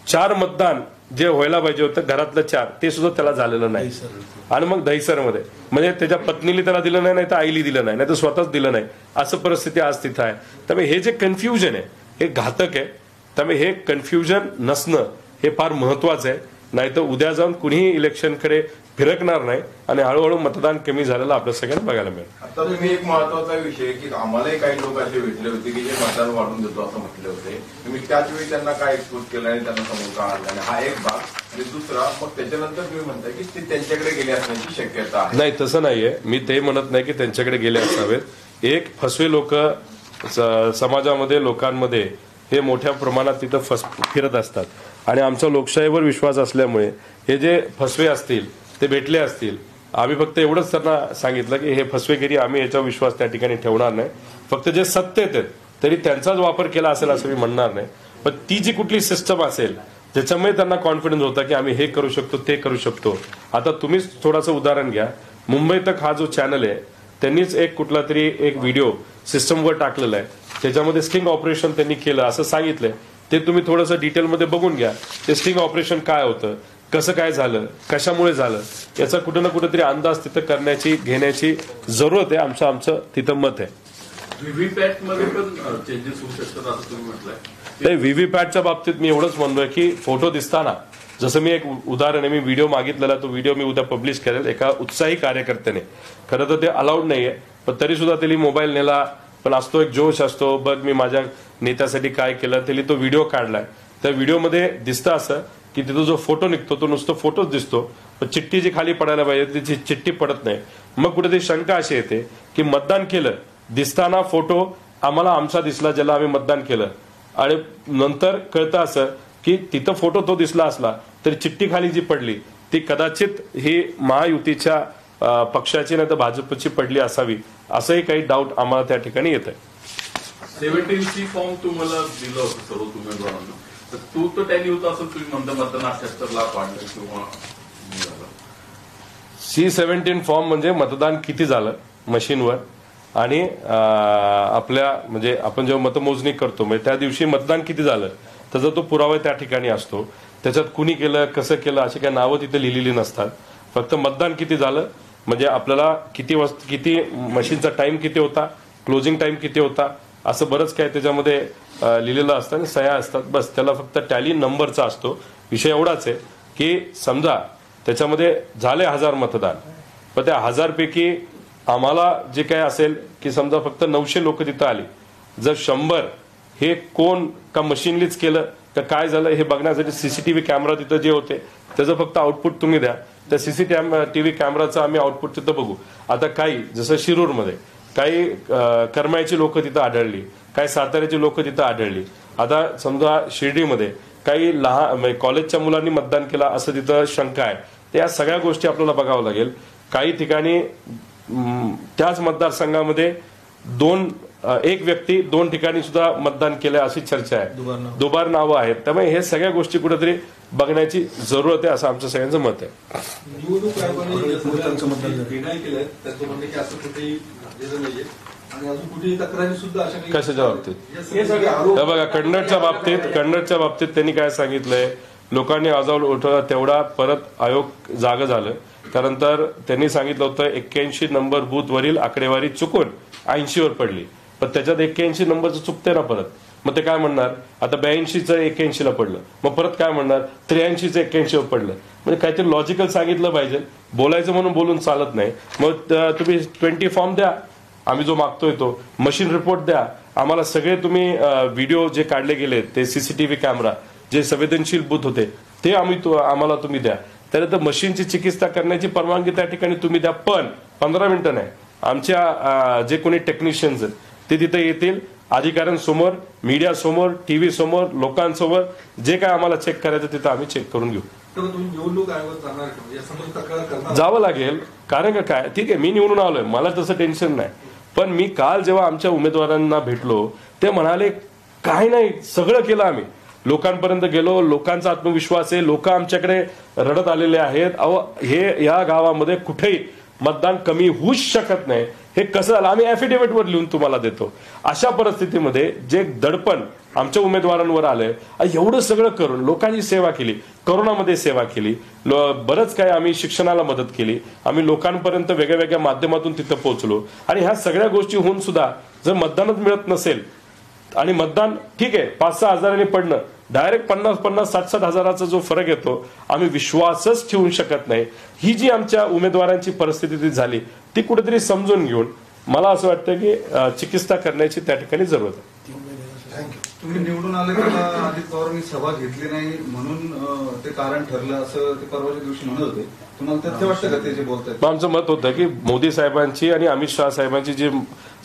4 मतदान जे व्हायला पाहिजे होतं घरातलं 4 ते सुद्धा त्याला झालेलं नाही. आणि मग दहिसरमध्ये म्हणजे त्याच्या पत्नीला त्याला दिलं नाही तर आईली दिलं नाही तर स्वतःच दिलं नाही असं परिस्थिती आज तिथं आहे. त्यामुळे हे जे कन्फ्युजन आहे हे घातक आहे. त्यामुळे हे कन्फ्युजन नसणं हे फार महत्वाचं आहे. नाहीतर उद्या जाऊन कुणीही इलेक्शनकडे फिरकणार नाही आणि हळूहळू मतदान कमी झालेलं आपल्या सगळ्यांना बघायला मिळेल. आता तुम्ही एक महत्वाचा विषय की आम्हालाही काही लोक असे भेटले होते की जे मतदान वाढून देतो असं म्हटले होते. तुम्ही त्याच वेळी त्यांना काय एक्सपोज केलं आणि त्यांना समोर का आणलं आणि हा एक भाग आणि दुसरा मग त्याच्यानंतर तुम्ही म्हणताय की ते त्यांच्याकडे गेले असण्याची शक्यता आहे. नाही तसं नाहीये. मी ते म्हणत नाही की त्यांच्याकडे गेले असावेत. एक फसवे लोक समाजामध्ये लोकांमध्ये हे मोठ्या प्रमाणात तिथं फिरत असतात आणि आमचा लोकशाहीवर विश्वास असल्यामुळे हे जे फसवे असतील ते भेटले असतील. आम्ही फक्त एवढंच त्यांना सांगितलं की हे फसवेगिरी आम्ही याच्यावर विश्वास त्या ठिकाणी ठेवणार नाही. फक्त जे सत्तेत आहेत तरी त्यांचाच वापर केला असेल असं मी म्हणणार नाही. पण ती जी कुठली सिस्टम असेल ज्याच्यामुळे त्यांना कॉन्फिडन्स होता की आम्ही हे करू शकतो ते करू शकतो. आता तुम्हीच थोडंसं उदाहरण घ्या. मुंबई तक हा जो चॅनल आहे त्यांनीच एक कुठला तरी एक व्हिडिओ सिस्टमवर टाकलेला आहे, त्याच्यामध्ये स्टिंग ऑपरेशन त्यांनी केलं असं सांगितलंय. ते तुम्ही थोडंसं डिटेलमध्ये बघून घ्या. ते स्टिंग ऑपरेशन काय होतं, कसं काय झालं, कशामुळे झालं, याचा कुठं ना कुठेतरी अंदाज तिथं घेण्याची जरूरत आहे. आमचं तिथं मत आहे. व्हीव्हीपॅट मध्ये पण चेंजेस होऊ शकतात असं तुम्ही म्हटलंय. ते व्हीव्हीपॅटच्या बाबतीत मी एवढंच म्हणतोय की फोटो दिसताना, जसं मी एक उदाहरण आहे, मी व्हिडिओ मागितलेला, तो व्हिडिओ मी उद्या पब्लिश करेल एका उत्साही कार्यकर्त्याने. खरं तर ते अलाउड नाहीये, पण तरी सुद्धा त्यांनी मोबाईल नेला, पण असतो एक जोश असतो, बघ मी माझ्या नेत्यासाठी काय केलं, त्यांनी तो व्हिडिओ काढलाय. त्या व्हिडिओमध्ये दिसतं असं की तिथं जो फोटो निघतो तो नुसतं फोटोच दिसतो, पण चिठ्ठी जी खाली पडायला पाहिजे तिची चिठ्ठी पडत नाही. मग कुठेतरी शंका अशी येते की मतदान केलं, दिसताना फोटो आम्हाला आमचा दिसला ज्याला आम्ही मतदान केलं, आणि नंतर कळतं असं की तिथं फोटो तो दिसला असला तरी चिठ्ठी खाली जी पडली ती कदाचित ही महायुतीच्या पक्षाची नाही तर भाजपची पडली असावी, असंही काही डाऊट आम्हाला त्या ठिकाणी येत आहे. 17C फॉर्म तुम्हाला दिलं होतं सर्व उमेदवारांना, तर तो टॅली होता असं तुम्ही म्हणता मतदान 78 लाख वाढलं किंवा C17 फॉर्म म्हणजे मतदान किती झालं मशीनवर, आणि आपल्या म्हणजे आपण जेव्हा मतमोजणी करतो म्हणजे त्या दिवशी मतदान किती झालं त्याचा तो पुरावा त्या ठिकाणी असतो. त्याच्यात कुणी केलं, कसं केलं अशी काही नावं तिथे लिहिलेली नसतात. फक्त मतदान किती झालं म्हणजे आपल्याला किती मशीनचा टाइम किती होता, क्लोजिंग टाइम किती होता, असं बरंच काय त्याच्यामध्ये लिहिलेलं असतं आणि सह्या असतात. बस त्याला फक्त टॅली नंबरचा असतो. विषय एवढाच आहे की समजा त्याच्यामध्ये झाले 1000 मतदान, पण त्या 1000 पैकी आम्हाला जे काय असेल की समजा फक्त 900 लोक तिथं आली, जर 100 हे कोण का मशीनलीच केलं तर काय झालं हे बघण्यासाठी सीसीटीव्ही कॅमेरा तिथं जे होते त्याचं फक्त आउटपुट तुम्ही द्या. त्या सीसीटीव्ही कॅमेराचं आम्ही आउटपुट तिथं बघू. आता काही जसं शिरूरमध्ये काही करमाळ्याची लोक तिथं आढळली, काही साताऱ्याची लोक तिथं आढळली. आता समजा शिर्डीमध्ये काही लहान कॉलेजच्या मुलांनी मतदान केलं असं तिथं शंका आहे. तर या सगळ्या गोष्टी आपल्याला बघावं लागेल. काही ठिकाणी त्याच मतदारसंघामध्ये एक व्यक्ती 2 ठिकाणी सुद्धा मतदान केलंय अशी चर्चा आहे, दुबार नावं आहेत. त्यामुळे हे सगळ्या गोष्टी कुठेतरी बघण्याची जरूरत आहे असं आमचं सगळ्यांचं मत आहे. निवडणूक आयोगाने निर्णय केलाय त्याचं म्हणणं की असं कुठेही झालेलं नाहीये आणि अजून कुठेही तक्रारी सुद्धा अशा काही कशाच्या बाबतीत हे सगळे आरोप बघा, कन्नडच्या बाबतीत त्यांनी काय सांगितलंय, लोकांनी आवाज उठवला तेवढा परत आयोग जागं झालं. त्यानंतर त्यांनी सांगितलं होतं 81 नंबर बूथवरील आकडेवारी चुकून 80वर पडली, पण त्याच्यात 81 नंबरचं चुकते ना परत. मग ते काय म्हणणार, आता 82चं 81ला पडलं, मग परत काय म्हणणार 83चं 81वर पडलं. म्हणजे काहीतरी लॉजिकल सांगितलं पाहिजे. बोलायचं म्हणून बोलून चालत नाही. मग तुम्ही 20 फॉर्म द्या, आम्ही जो मागतोय तो मशीन रिपोर्ट द्या आम्हाला. सगळे तुम्ही व्हिडिओ जे काढले गेले ते सीसीटीव्ही कॅमेरा जे संवेदनशील बूथ होते ते आम्हाला तुम्ही द्या. त्यानंतर मशीनची चिकित्सा करण्याची परवानगी त्या ठिकाणी तुम्ही द्या, पण 15 मिनिटं नाही. आमच्या जे कोणी टेक्निशियन्स आहेत ते तिथे येतील, अधिकाऱ्यांसमोर, मीडिया समोर, टीव्ही समोर, लोकांसमोर जे काय आम्हाला चेक करायचं तिथं आम्ही चेक करून घेऊ. तर तुम्ही निवडणूक आयोगात जाणार का? यासंदर्भात तक्रार करणार? जावं लागेल. कारण काय, ठीक आहे मी निवडून आलोय, मला तसं टेन्शन नाही. पण मी काल जेव्हा आमच्या उमेदवारांना भेटलो ते म्हणाले काय नाही सगळं केलं आम्ही, लोकांपर्यंत गेलो, लोकांचा आत्मविश्वास आहे, लोक आमच्याकडे रडत आलेले आहेत. अहो हे या गावामध्ये कुठेही मतदान कमी होऊच शकत नाही. हे कसं झालं आम्ही ॲफिडेव्हिटवर लिहून तुम्हाला देतो. अशा परिस्थितीमध्ये जे दडपण आमच्या उमेदवारांवर आलंय, एवढं सगळं करून लोकांची सेवा केली, कोरोनामध्ये सेवा केली, बरंच काय आम्ही शिक्षणाला मदत केली, आम्ही लोकांपर्यंत वेगळ्या वेगळ्या माध्यमातून तिथं पोहोचलो. आणि ह्या सगळ्या गोष्टी होऊन सुद्धा जर मतदानच मिळत नसेल आणि मतदान ठीक आहे 5-6 हजारांनी पडणं, डायरेक्ट 50-50, 60-60 हजाराचा जो फरक येतो, आम्ही विश्वासच ठेवू शकत नाही. ही जी आमच्या उमेदवारांची परिस्थिती झाली ती कुठेतरी समजून घेऊन मला असं वाटतं की चिकित्सा करण्याची त्या ठिकाणी जरूरत आहे. तुम्ही निवडून आले तेव्हा अजित पवारांनी सभा घेतली नाही म्हणून ते कारण ठरलं असं ते परवाच्या दिवशी म्हणत होते. तुम्हाला तथ्य वाटतं का ते जे बोलतात? आमचं मत होतं की मोदी साहेबांची आणि अमित शहा साहेबांची जी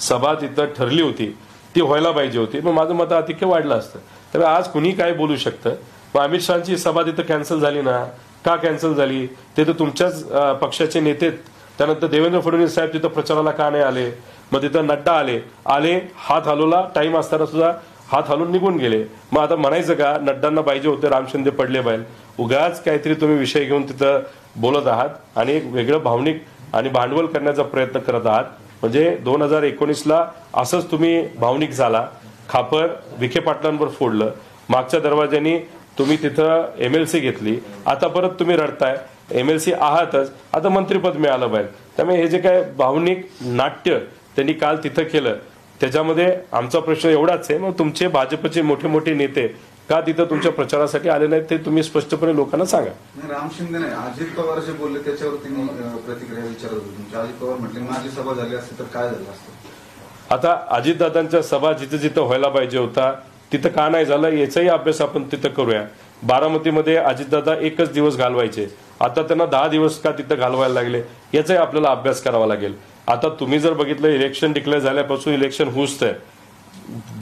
सभा तिथं ठरली होती ती व्हायला पाहिजे होती. मग माझं मत अधिक वाढलं असतं. त्यामुळे आज कुणी काय बोलू शकतं. मग अमित शहाची सभा तिथं कॅन्सल झाली ना, का कॅन्सल झाली ते तर तुमच्याच पक्षाचे नेते. त्यानंतर देवेंद्र फडणवीस साहेब तिथं प्रचाराला का नाही आले, मग तिथं नड्डा आले हात हलवला, टाइम असताना सुद्धा हात हलवून निघून गेले. मग आता म्हणायचं का नड्डांना पाहिजे होते, राम शिंदे पडले बाहेर. उगाच काहीतरी तुम्ही विषय घेऊन तिथं बोलत आहात आणि एक वेगळं भावनिक आणि भांडवल करण्याचा प्रयत्न करत आहात. म्हणजे 2019ला असंच तुम्ही भावनिक झाला, खापर विखे पाटलांवर फोडलं, मागच्या दरवाज्यानी तुम्ही तिथं MLC घेतली, आता परत तुम्ही रडताय, MLC आहातच, आता मंत्रिपद मिळालं पाहिजे. त्यामुळे हे जे काय भावनिक नाट्य त्यांनी काल तिथं केलं, त्याच्यामध्ये आमचा प्रश्न एवढाच आहे, मग तुमचे भाजपचे मोठे मोठे नेते का तिथं तुमच्या प्रचारासाठी आले नाहीत ते तुम्ही स्पष्टपणे लोकांना सांगा. राम शिंदे नाही, अजित पवार जे बोलले त्याच्यावरती मी प्रतिक्रिया विचारत होतो तुमच्या. अजित पवार म्हटले माझी सभा झाली असती तर काय झालं असतं. आता अजितदादांच्या सभा जिथं जिथं व्हायला पाहिजे होता तिथं का नाही झालं याचाही अभ्यास आपण तिथं करूया. बारामतीमध्ये अजितदादा एकच दिवस घालवायचे, आता त्यांना 10 दिवस का तिथं घालवायला लागले याचाही आपल्याला अभ्यास करावा लागेल. आता तुम्ही जर बघितलं इलेक्शन डिक्लेअर झाल्यापासून इलेक्शन हुसतंय,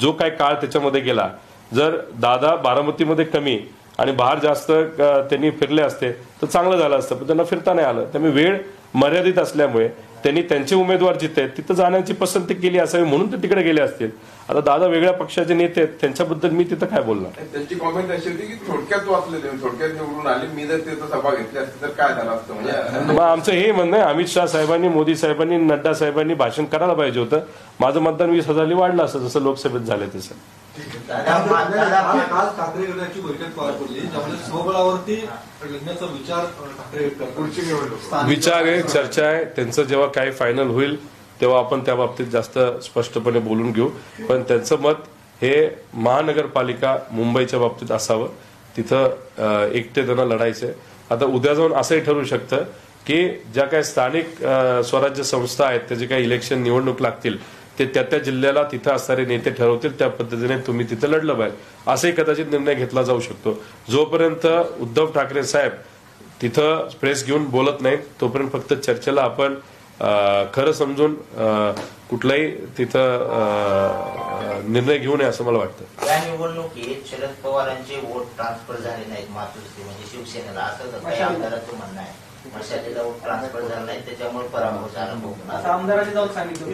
जो काय काळ त्याच्यामध्ये गेला, जर दादा बारामतीमध्ये कमी आणि बाहेर जास्त त्यांनी फिरले असते तर चांगलं झालं असतं, पण त्यांना फिरता नाही आलं. त्यामुळे वेळ मर्यादित असल्यामुळे त्यांनी त्यांचे उमेदवार जिथे आहेत तिथं जाण्याची पसंती केली असावी म्हणून ते तिकडे गेले असतील. आता दादा वेगळ्या पक्षाचे नेते आहेत, त्यांच्याबद्दल मी तिथं काय बोलणार. त्यांची कॉमेंट अशी होती की थोडक्यात वाचले, थोडक्यात निवडून आले, मी जर तिथं सभा घेतली असती तर काय झालं असतं. म्हणजे मग आमचं हे म्हणणं आहे, अमित शाह साहेबांनी, मोदी साहेबांनी, नड्डा साहेबांनी भाषण करायला पाहिजे होतं. माझं मतदान 20,000 वाढलं असं जसं लोकसभेत झालं तसं. आज ठाकरे गटाची बैठक पार पडली, ज्यामध्ये स्वबळावरती लढण्याचा विचार ठाकरे करतात. विचार आहे, चर्चा आहे, त्यांचं जेव्हा काही फायनल होईल तेव्हा आपण त्या बाबतीत जास्त स्पष्टपणे बोलून घेऊ. पण त्यांचं मत हे महानगरपालिका मुंबईच्या बाबतीत असावं, तिथं एकटे त्यांना लढायचंय. आता उद्या जाऊन असंही ठरू शकतं की ज्या काही स्थानिक स्वराज्य संस्था आहेत त्याचे काही इलेक्शन निवडणूक लागतील ते त्या जिल्ह्याला तिथं असणारे नेते ठरवतील, त्या पद्धतीने तुम्ही तिथं लढलं पाहिजे असाही कदाचित निर्णय घेतला जाऊ शकतो. जोपर्यंत उद्धव ठाकरे साहेब तिथं प्रेस घेऊन बोलत नाहीत तोपर्यंत फक्त चर्चेला आपण खरं समजून कुठलाही तिथं निर्णय घेऊ नये असं मला वाटतं. या निवडणुकीत शरद पवारांचे वोट ट्रान्सफर झाले नाहीत मातोश्री म्हणजे शिवसेनेला, असं काही आमदाराचं म्हणणं आहे. मशालीला वोट ट्रान्सफर झाला नाही त्याच्यामुळे पराभव झाला आमदारांनी जाऊन सांगितलं.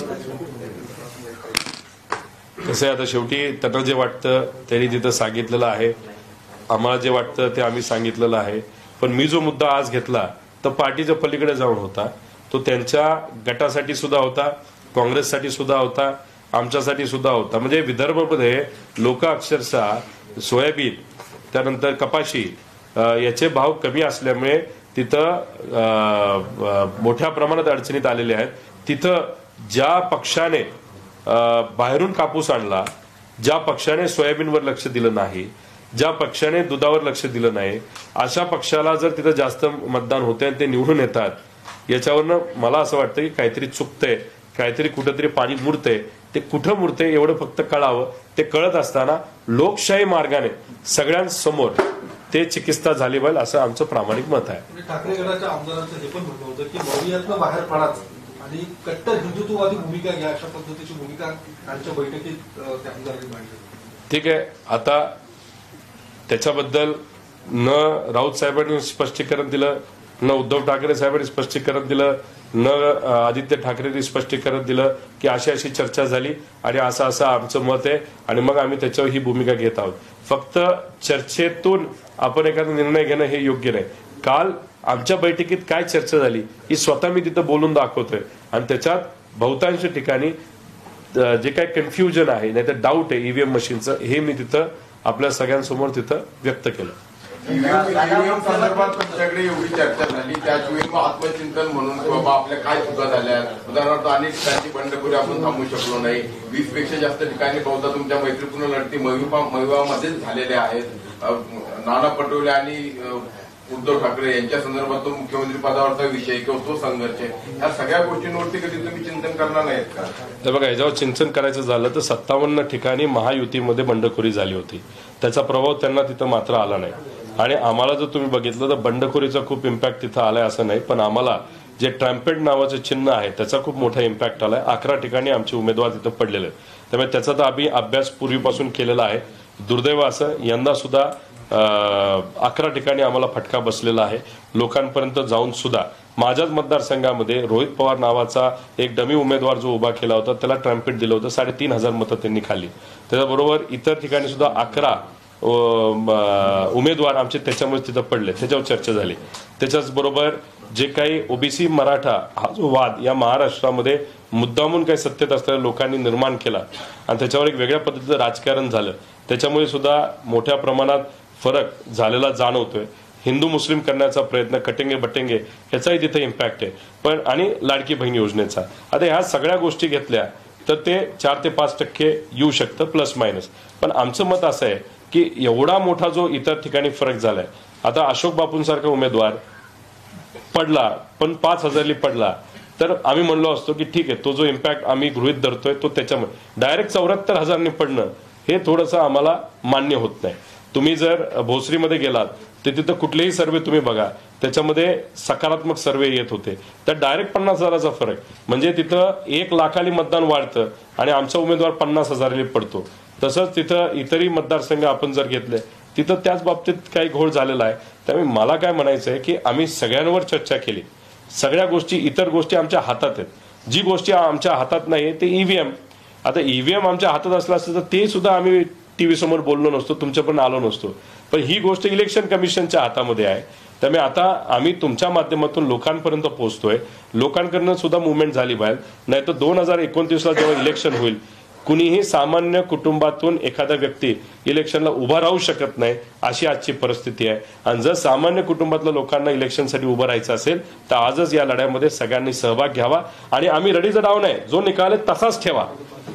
कसं आहे, आता शेवटी त्यांना जे वाटतं त्यांनी तिथं सांगितलेलं आहे, आम्हाला जे वाटतं ते आम्ही सांगितलेलं आहे. पण मी जो मुद्दा आज घेतला तो पार्टीच्या पलीकडे जाऊन होता, तो त्यांच्या गटासाठी सुद्धा होता, काँग्रेससाठी सुद्धा होता, आमच्यासाठी सुद्धा होता. म्हणजे विदर्भामध्ये लोक अक्षरशः सोयाबीन त्यानंतर कपाशी याचे भाव कमी असल्यामुळे तिथं मोठ्या प्रमाणात अडचणीत आलेले आहेत. तिथं ज्या पक्षाने बाहेरून कापूस आणला, ज्या पक्षाने सोयाबीनवर लक्ष दिलं नाही, ज्या पक्षाने दुधावर लक्ष दिलं नाही, अशा पक्षाला जर तिथं जास्त मतदान होते आणि ते निवडून येतात, याच्यावरनं मला असं वाटतं की काहीतरी चुकतंय, काहीतरी कुठंतरी पाणी मुरतंय. ते कुठं मुरतंय एवढं फक्त कळावं. ते कळत असताना लोकशाही मार्गाने सगळ्यांसमोर ते चिकित्सा झाली पाहिजे असं आमचं प्रामाणिक मत आहे. ठाकरे गटाच्या आमदारांचं हे पण म्हणणं होतं की मौर्यातनं बाहेर पडायचं आणि कट्टर हिंदुत्ववादी भूमिका घ्या, अशा पद्धतीची भूमिका आजच्या बैठकीत त्या आमदारांनी मांडली. ठीक आहे, आता त्याच्याबद्दल न राऊत साहेबांनी स्पष्टीकरण दिलं, न उद्धव ठाकरे साहेबांनी स्पष्टीकरण दिलं, न आदित्य ठाकरेंनी स्पष्टीकरण दिलं की अशी अशी चर्चा झाली आणि असं असं आमचं मत आहे आणि मग आम्ही त्याच्यावर ही भूमिका घेत आहोत. फक्त चर्चेतून आपण एखादा निर्णय घेणं हे योग्य नाही. काल आमच्या बैठकीत काय चर्चा झाली ही स्वतः मी तिथं बोलून दाखवतोय आणि त्याच्यात बहुतांश ठिकाणी जे काय कन्फ्युजन आहे नाही तर डाऊट आहे ईव्हीएम मशीनचं हे मी तिथं आपल्या सगळ्यांसमोर तिथं व्यक्त केलं. ईव्हीएम संदर्भात तुमच्याकडे एवढी चर्चा झाली, त्याचवेळी मग आत्मचिंतन म्हणून बाबा आपल्या काय चुका झाल्या, उदाहरणार्थ अनेक ठिकाणी बंडखोरी आपण थांबू शकलो नाही, 20 पेक्षा जास्त ठिकाणी बहुधा तुमच्या मैत्रीपूर्ण लढती मयुवामध्येच झालेल्या आहेत. नाना पटोले आणि उद्धव ठाकरे यांच्या संदर्भात तो मुख्यमंत्री पदावरचा विषय किंवा तो संघर्ष, ह्या सगळ्या गोष्टींवरती कधी तुम्ही चिंतन करणार नाहीत का? तर बघा, याच्यावर चिंतन करायचं झालं तर 57 ठिकाणी महायुतीमध्ये बंडखोरी झाली होती, त्याचा प्रभाव त्यांना तिथं मात्र आला नाही. आणि आम्हाला जर तुम्ही बघितलं तर बंडखोरीचा खूप इम्पॅक्ट तिथं आलाय असं नाही, पण आम्हाला जे ट्रम्पेट नावाचं चिन्ह आहे त्याचा खूप मोठा इम्पॅक्ट आलाय. 11 ठिकाणी आमचे उमेदवार तिथं पडलेले आहेत, त्यामुळे त्याचा तर आम्ही अभ्यास पूर्वीपासून केलेला आहे. दुर्दैव असं यंदा सुद्धा 11 ठिकाणी आम्हाला फटका बसलेला आहे. लोकांपर्यंत जाऊन सुद्धा माझ्याच मतदारसंघामध्ये रोहित पवार नावाचा एक डमी उमेदवार जो उभा केला होता त्याला ट्रम्पेट दिलं होतं, 3,500 मतं त्यांनी खाल्ली. त्याच्याबरोबर इतर ठिकाणी सुद्धा 11 उमेदवार आमचे त्याच्यामुळे तिथं पडले, त्याच्यावर चर्चा झाली. त्याच्याच बरोबर जे काही ओबीसी मराठा हा जो वाद या महाराष्ट्रामध्ये मुद्दामून काही सत्तेत असलेल्या लोकांनी निर्माण केला आणि त्याच्यावर एक वेगळ्या पद्धतीचं राजकारण झालं, त्याच्यामुळे सुद्धा मोठ्या प्रमाणात फरक झालेला जाणवतोय. हिंदू मुस्लिम करण्याचा प्रयत्न, कटेंगे बटेंगे, ह्याचाही तिथे इम्पॅक्ट आहे. पण आणि लाडकी बहीण योजनेचा, आता ह्या सगळ्या गोष्टी घेतल्या तर ते 4 ते 5% येऊ शकतं प्लस मायनस. पण आमचं मत असं आहे की एवढा मोठा जो इतर ठिकाणी फरक झालाय, आता अशोक बापूंसारखा उमेदवार पडला पण 5,000 पडला तर आम्ही म्हणलो असतो की ठीक आहे, तो जो इम्पॅक्ट आम्ही गृहीत धरतोय तो त्याच्यामुळे डायरेक्ट 74,000 पडणं हे थोडंसं आम्हाला मान्य होत नाही. तुम्ही जर भोसरीमध्ये गेलात तर तिथं कुठलेही सर्वे तुम्ही बघा, त्याच्यामध्ये सकारात्मक सर्वे येत होते. तर डायरेक्ट 50,000चा फरक म्हणजे तिथं 1 लाखाली मतदान वाढतं आणि आमचा उमेदवार 50,000 पडतो. तसंच तिथं इतरही मतदारसंघ आपण जर घेतले तिथं त्याच बाबतीत काही घोळ झालेला आहे. त्यामुळे मला काय म्हणायचं आहे की आम्ही सगळ्यांवर चर्चा केली, सगळ्या गोष्टी, इतर गोष्टी आमच्या हातात आहेत. जी गोष्टी आमच्या हातात नाही ते ईव्हीएम. आता ईव्हीएम आमच्या हातात असलं असतं तर ते सुद्धा आम्ही टीव्ही समोर बोललो नसतो, तुमच्यापर्यंत आलो नसतो. पण ही गोष्ट इलेक्शन कमिशनच्या हातामध्ये आहे. त्यामुळे आता आम्ही तुमच्या माध्यमातून लोकांपर्यंत पोहोचतोय, लोकांकडनं सुद्धा मुवमेंट झाली पाहिजे. नाही तर 2029ला जेव्हा इलेक्शन होईल, कुणीही सामान्य कुटुंबातून एखादा व्यक्ती इलेक्शनला उभा राहू शकत नाही, अशी आजची परिस्थिती आहे. आणि जर सामान्य कुटुंबातल्या लोकांना इलेक्शनसाठी उभं राहायचं असेल तर आजच या लढ्यामध्ये सगळ्यांनी सहभाग घ्यावा. आणि आम्ही रडीचा डाव नाही, जो निकाल आहे तसाच ठेवा.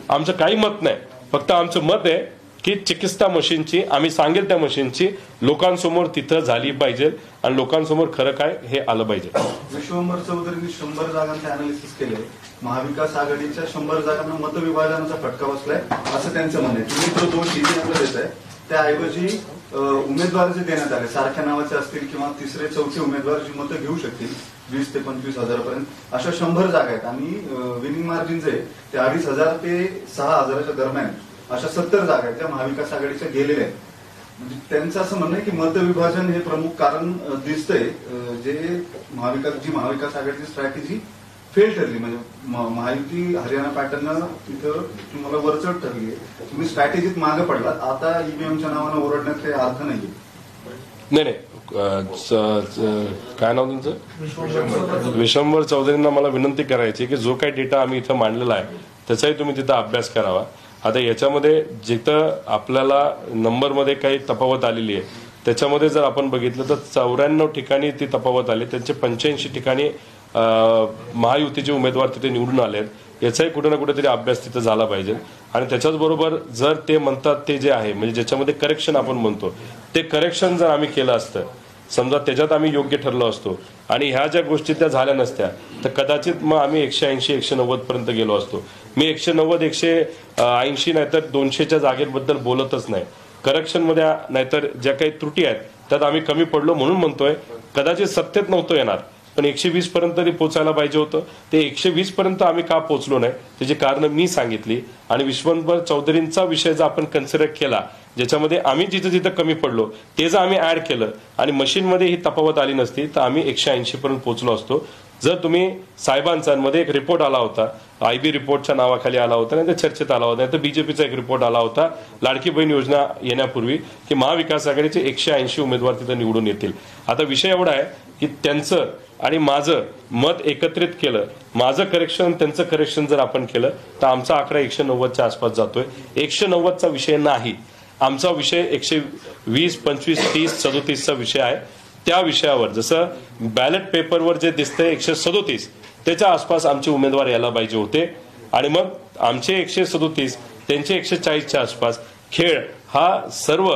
आमचं काही मत नाही, फक्त आमचं मत आहे की चिकित्सा मशीनची, आम्ही सांगेल त्या मशीनची लोकांसमोर तिथं झाली पाहिजे आणि लोकांसमोर खरं काय हे आलं पाहिजे. विश्वंभर चौधरींनी 100 जागांचे अनालिसिस केले. महाविकास आघाडीच्या 100 जागांना मतविभाजनाचा फटका बसलाय असं त्यांचं म्हणणं आहे. तुम्ही तो 2 आपलं देत आहे, त्याऐवजी उमेदवार जे देण्यात आले सारख्या नावाचे असतील किंवा तिसरे चौथे उमेदवार जी मतं घेऊ शकतील 20 ते 25,000 पर्यंत, अशा 100 जागा आहेत. आणि विनिंग मार्जिन जे ते 2,500 ते 6,000च्या दरम्यान अशा 70 जागा आहेत त्या महाविकास आघाडीच्या गेलेल्या आहेत. म्हणजे त्यांचं असं म्हणणं आहे की मतविभाजन हे प्रमुख कारण दिसतंय, जे महाविकास आघाडीची स्ट्रॅटेजी फेल ठरली. म्हणजे महायुती हरियाणा पॅटर्न तिथं तुम्हाला वरचढ ठरली आहे, तुम्ही स्ट्रॅटेजीत मागे पडलात. आता ईव्हीएमच्या नावानं ओरडण्यात काही अर्थ नाहीये. नाही, काय नाव तुमचं? विश्वंभर चौधरींना मला विनंती करायची की जो काही डेटा आम्ही इथं मांडलेला आहे त्याचाही तुम्ही तिथं अभ्यास करावा. आता याच्यामध्ये जिथं आपल्याला नंबरमध्ये काही तफावत आलेली आहे त्याच्यामध्ये जर आपण बघितलं तर 94 ठिकाणी ती तफावत आली, त्यांचे 85 ठिकाणी महायुतीचे उमेदवार तिथे निवडून आले आहेत. याचाही कुठे ना कुठेतरी अभ्यास तिथं झाला पाहिजे. आणि त्याच्याच बरोबर जर ते म्हणतात ते जे आहे म्हणजे ज्याच्यामध्ये करेक्शन आपण म्हणतो ते करेक्शन जर आम्ही केलं असतं, समजा त्याच्यात आम्ही योग्य ठरलो असतो आणि ह्या ज्या गोष्टी त्या झाल्या नसत्या तर कदाचित मग आम्ही 180-190 पर्यंत गेलो असतो. मी 190, 180 नाहीतर 200च्या जागेबद्दल बोलतच नाही. करेक्शनमध्ये नाहीतर ज्या काही त्रुटी आहेत त्यात आम्ही कमी पडलो म्हणून म्हणतोय. कदाचित सत्तेत नव्हतो येणार पण 120 पर्यंत तरी पोचायला पाहिजे होतं. ते 120 पर्यंत आम्ही का पोहोचलो नाही त्याची कारणं मी सांगितली. आणि विश्वंभर चौधरींचा विषय जर आपण कन्सिडर केला ज्याच्यामध्ये आम्ही जिथं जिथं कमी पडलो ते जर आम्ही ऍड केलं आणि मशीनमध्ये ही तफावत आली नसती तर आम्ही 180 पर्यंत पोहोचलो असतो. जर तुम्ही साहेबांचा मध्ये एक रिपोर्ट आला होता, IB रिपोर्टच्या नावाखाली आला होता, नाही तर चर्चेत आला होता, नाही तर BJPचा एक रिपोर्ट आला होता लाडकी बहीण योजना येण्यापूर्वी की महाविकास आघाडीचे 180 उमेदवार तिथं निवडून येतील. आता विषय एवढा आहे की त्यांचं आणि माझं मत एकत्रित केलं, माझं करेक्शन त्यांचं करेक्शन जर आपण केलं तर आमचा आकडा 190च्या आसपास जातोय. 190चा विषय नाही, आमचा विषय 120, 25, 30, 37चा विषय आहे. त्या विषयावर जसं बॅलेट पेपरवर जे दिसतंय 137 त्याच्या आसपास आमचे उमेदवार यायला पाहिजे होते. आणि मग आमचे 137 त्यांचे 140च्या आसपास खेळ हा सर्व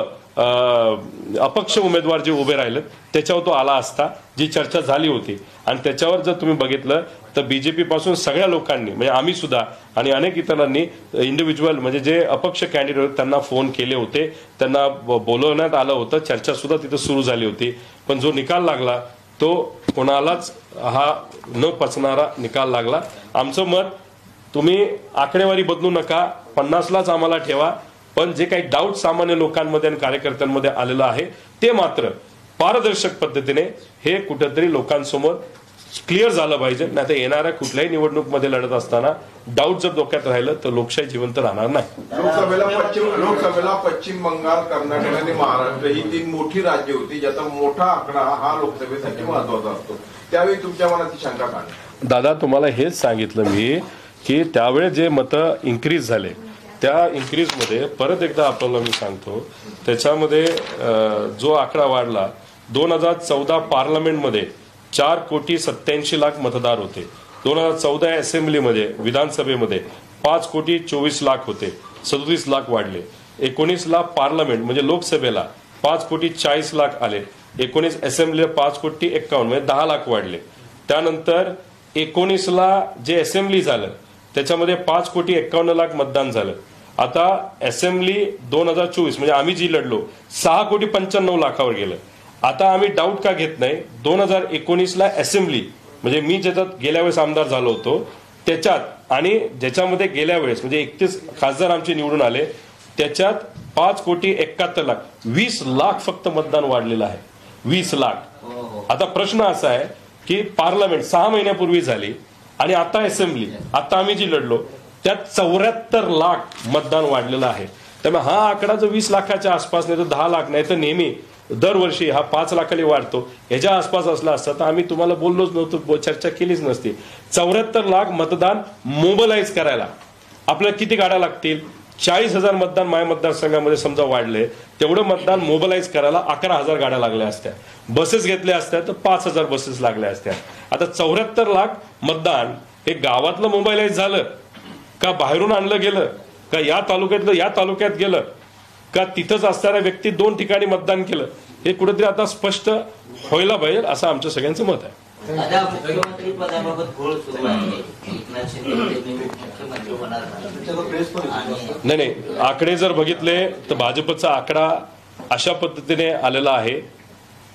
अपक्ष उमेदवार जे उभे राहिले त्याच्यावर तो आला असता, जी चर्चा झाली होती. आणि त्याच्यावर जर तुम्ही बघितलं तर BJP पासून सगळ्या लोकांनी म्हणजे आम्ही सुद्धा आणि अनेक इतरांनी इंडिव्हिज्युअल म्हणजे जे अपक्ष कॅन्डिडेट त्यांना फोन केले होते, त्यांना बोलवण्यात आलं होतं, चर्चा सुद्धा तिथं सुरू झाली होती. पण जो निकाल लागला तो कोणालाच हा न पचणारा निकाल लागला. आमचं मत तुम्ही आकडेवारी बदलू नका, 50लाच आम्हाला ठेवा. पण जे काही डाऊट सामान्य लोकांमध्ये आणि कार्यकर्त्यांमध्ये आलेलं आहे ते मात्र पारदर्शक पद्धतीने हे कुठेतरी लोकांसमोर क्लिअर झालं पाहिजे. नाही तर येणाऱ्या कुठल्याही निवडणूकमध्ये लढत असताना डाऊट जर डोक्यात राहिलं तर लोकशाही जिवंत राहणार नाही. लोकसभेला पश्चिम बंगाल, कर्नाटक आणि महाराष्ट्र ही 3 मोठी राज्य होती ज्याचा मोठा आकडा हा लोकसभेसाठी महत्वाचा असतो. त्यावेळी तुमच्या मनात शंका काय? दादा तुम्हाला हेच सांगितलं मी की त्यावेळेस जे मतं इन्क्रीज झाले त्या इन्क्रीजमध्ये परत एकदा आपल्याला मी सांगतो, त्याच्यामध्ये जो आकडा वाढला 2014 पार्लमेंटमध्ये 4,87,00,000 मतदार होते. 2014 असेंब्लीमध्ये विधानसभेमध्ये 5,24,00,000 होते, 37 लाख वाढले. 19ला पार्लमेंट म्हणजे लोकसभेला 5,40,40,00,000 आले. 19 असेंब्लीला 5,51,00,000 म्हणजे 10 लाख वाढले. त्यानंतर 19ला जे असेंब्ली झालं त्याच्यामध्ये 5,51,00,000 मतदान झालं. आता असेंब्ली 2024 म्हणजे आम्ही जी लढलो 6,95,00,000 गेलं. आता आम्ही डाऊट का घेत नाही, 2019ला असेंब्ली म्हणजे मी ज्याच्यात गेल्या वेळेस आमदार झालो होतो त्याच्यात आणि ज्याच्यामध्ये गेल्या वेळेस म्हणजे 31 खासदार आमचे निवडून आले त्याच्यात 5,71,00,000 20 लाख फक्त मतदान वाढलेलं आहे. 20 लाख. आता प्रश्न असा आहे की पार्लमेंट 6 महिन्यापूर्वी झाली आणि आता असेंब्ली आता आम्ही जी लढलो त्यात 74 लाख मतदान वाढलेलं आहे. त्यामुळे हा आकडा जो 20 लाखाच्या आसपास नाही तर 10 लाख नाही तर नेहमी दरवर्षी हा 5 लाखाला वाढतो ह्याच्या आसपास असला असता तर आम्ही तुम्हाला बोललोच नव्हतो, चर्चा केलीच नसती. 74 लाख मतदान मोबिलाइज करायला आपल्याला किती गाड्या लागतील? 40,000 मतदान माझ्या मतदारसंघामध्ये समजा वाढले तेवढं मतदान मोबिलाइज करायला 11,000 गाड्या लागल्या असत्या. बसेस घेतल्या असत्या तर 5,000 बसेस लागल्या असत्या. आता 74 लाख मतदान हे गावातलं मोबिलाइज झालं का बाहेरून आणलं गेलं का या तालुक्यातलं या तालुक्यात गेलं का तिथंच असणाऱ्या व्यक्ती 2 ठिकाणी मतदान केलं हे कुठेतरी आता स्पष्ट व्हायला पाहिजे असं आमचं सगळ्यांचं मत आहे. आता मुख्यमंत्री पदाबाबत घोळ सुरू आहे. एकनाथ शिंदे मुख्यमंत्री होणार नाही. नाही, आकडे जर बघितले तर भाजपचा आकडा अशा पद्धतीने आलेला आहे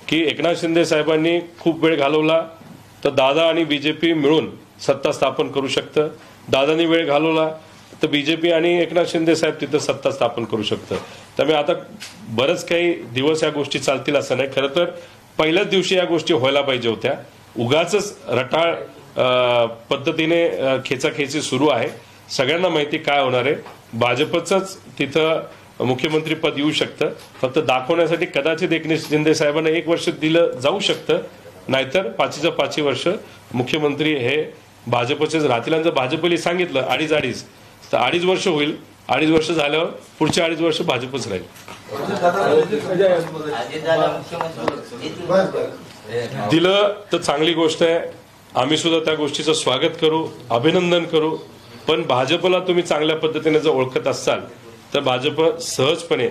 की एकनाथ शिंदे साहेबांनी खूप वेळ घालवला तर दादा आणि बीजेपी मिळून सत्ता स्थापन करू शकतं. दादांनी वेळ घालवला तर बीजेपी आणि एकनाथ शिंदे साहेब तिथं सत्ता स्थापन करू शकतं. त्यामुळे आता बरंच काही दिवस या गोष्टी चालतील असं नाही. खरं तर पहिल्याच दिवशी या गोष्टी व्हायला पाहिजे होत्या. उगाच रटाळ पद्धतीने खेचाखेची सुरू आहे. सगळ्यांना माहिती काय होणार आहे. भाजपचंच तिथं मुख्यमंत्री पद येऊ शकतं. फक्त दाखवण्यासाठी कदाचित एकनाथ शिंदे साहेबांना 1 वर्ष दिलं जाऊ शकतं, नाहीतर 5च्या 5 वर्ष मुख्यमंत्री हे भाजपचेच राहतील. आणि जर भाजपने सांगितलं 2.5 तर 2.5 वर्ष होईल. 2.5 वर्ष झाल्यावर पुढच्या 2.5 वर्ष भाजपच राहील. दिलं तर चांगली गोष्ट आहे. आम्ही सुद्धा त्या गोष्टीचं स्वागत करू, अभिनंदन करू. पण भाजपला तुम्ही चांगल्या पद्धतीने जर ओळखत असाल तर भाजप सहजपणे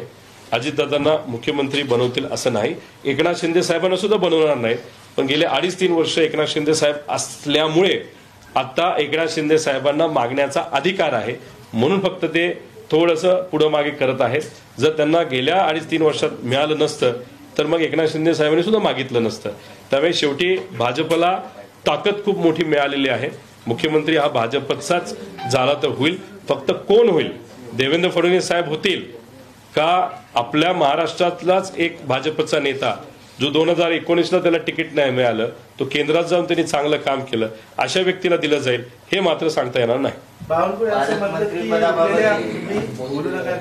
अजितदादांना मुख्यमंत्री बनवतील असं नाही. एकनाथ शिंदे साहेबांना सुद्धा बनवणार नाही. पण गेले 2.5-3 वर्ष एकनाथ शिंदे साहेब असल्यामुळे आता एकनाथ शिंदे साहेबांना मागण्याचा अधिकार आहे म्हणून फक्त ते थोडंसं पुढं मागे करत आहेत. जर त्यांना गेल्या 2.5-3 वर्षात मिळालं नसतं तर मग एकनाथ शिंदे साहेबांनी सुद्धा मागितलं नसतं. त्यामुळे शेवटी भाजपला ताकद खूप मोठी मिळालेली आहे. मुख्यमंत्री हा भाजपचाच झाला तर होईल. फक्त कोण होईल? देवेंद्र फडणवीस साहेब होतील का आपल्या महाराष्ट्रातलाच एक भाजपचा नेता जो 2019ला त्याला तिकीट नाही मिळालं, तो केंद्रात जाऊन त्यांनी चांगलं काम केलं, अशा व्यक्तीला दिलं जाईल हे मात्र सांगता येणार नाही. बावनकुळे असं म्हणतात की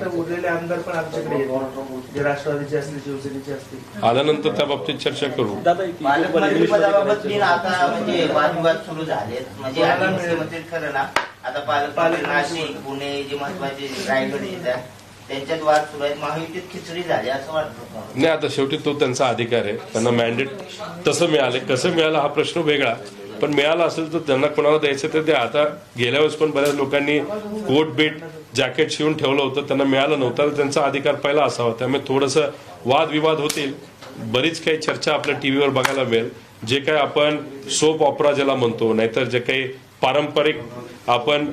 उरलेले आमदार पण आमच्याकडे येतील, जे राष्ट्रवादीचे असतील शिवसेनेचे असतील. आल्यानंतर त्या बाबतीत चर्चा करू. पालकमंत्री पदाबाबत आता म्हणजे वादविवाद सुरू झालेत. म्हणजे आम्ही मुख्यमंत्री खरं ना आता पालकमंत्री नाशिक पुणे जे महत्वाचे रायगड येतात त्यांच्यात वाद सुरू आहेत. महायुतीत खिचडी झाली असं वाटतं नाही. आता शेवटी तो त्यांचा अधिकार आहे. त्यांना मॅन्डेट तसं मिळाले, कसं मिळालं हा प्रश्न वेगळा. पण मिळालं असेल तर त्यांना कोणाला द्यायचं तर द्या. आता गेल्या वेळेस पण बऱ्याच लोकांनी कोट बीट जॅकेट शिवून ठेवलं होतं, त्यांना मिळालं नव्हतं तर त्यांचा अधिकार पहिला असावा. त्यामुळे थोडंसं वादविवाद होतील. बरीच काही चर्चा आपल्या टीव्हीवर बघायला मिळेल. जे काय आपण सोप ऑपरा ज्याला म्हणतो, नाहीतर जे काही पारंपरिक आपण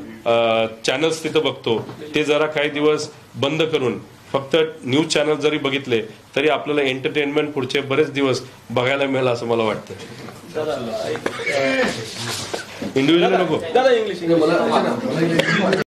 चॅनल्स तिथं बघतो ते जरा काही दिवस बंद करून फक्त न्यूज चॅनल जरी बघितले तरी आपल्याला एंटरटेनमेंट पुढचे बरेच दिवस बघायला मिळेल असं मला वाटतं. इंडिव्हिज्युअल नको.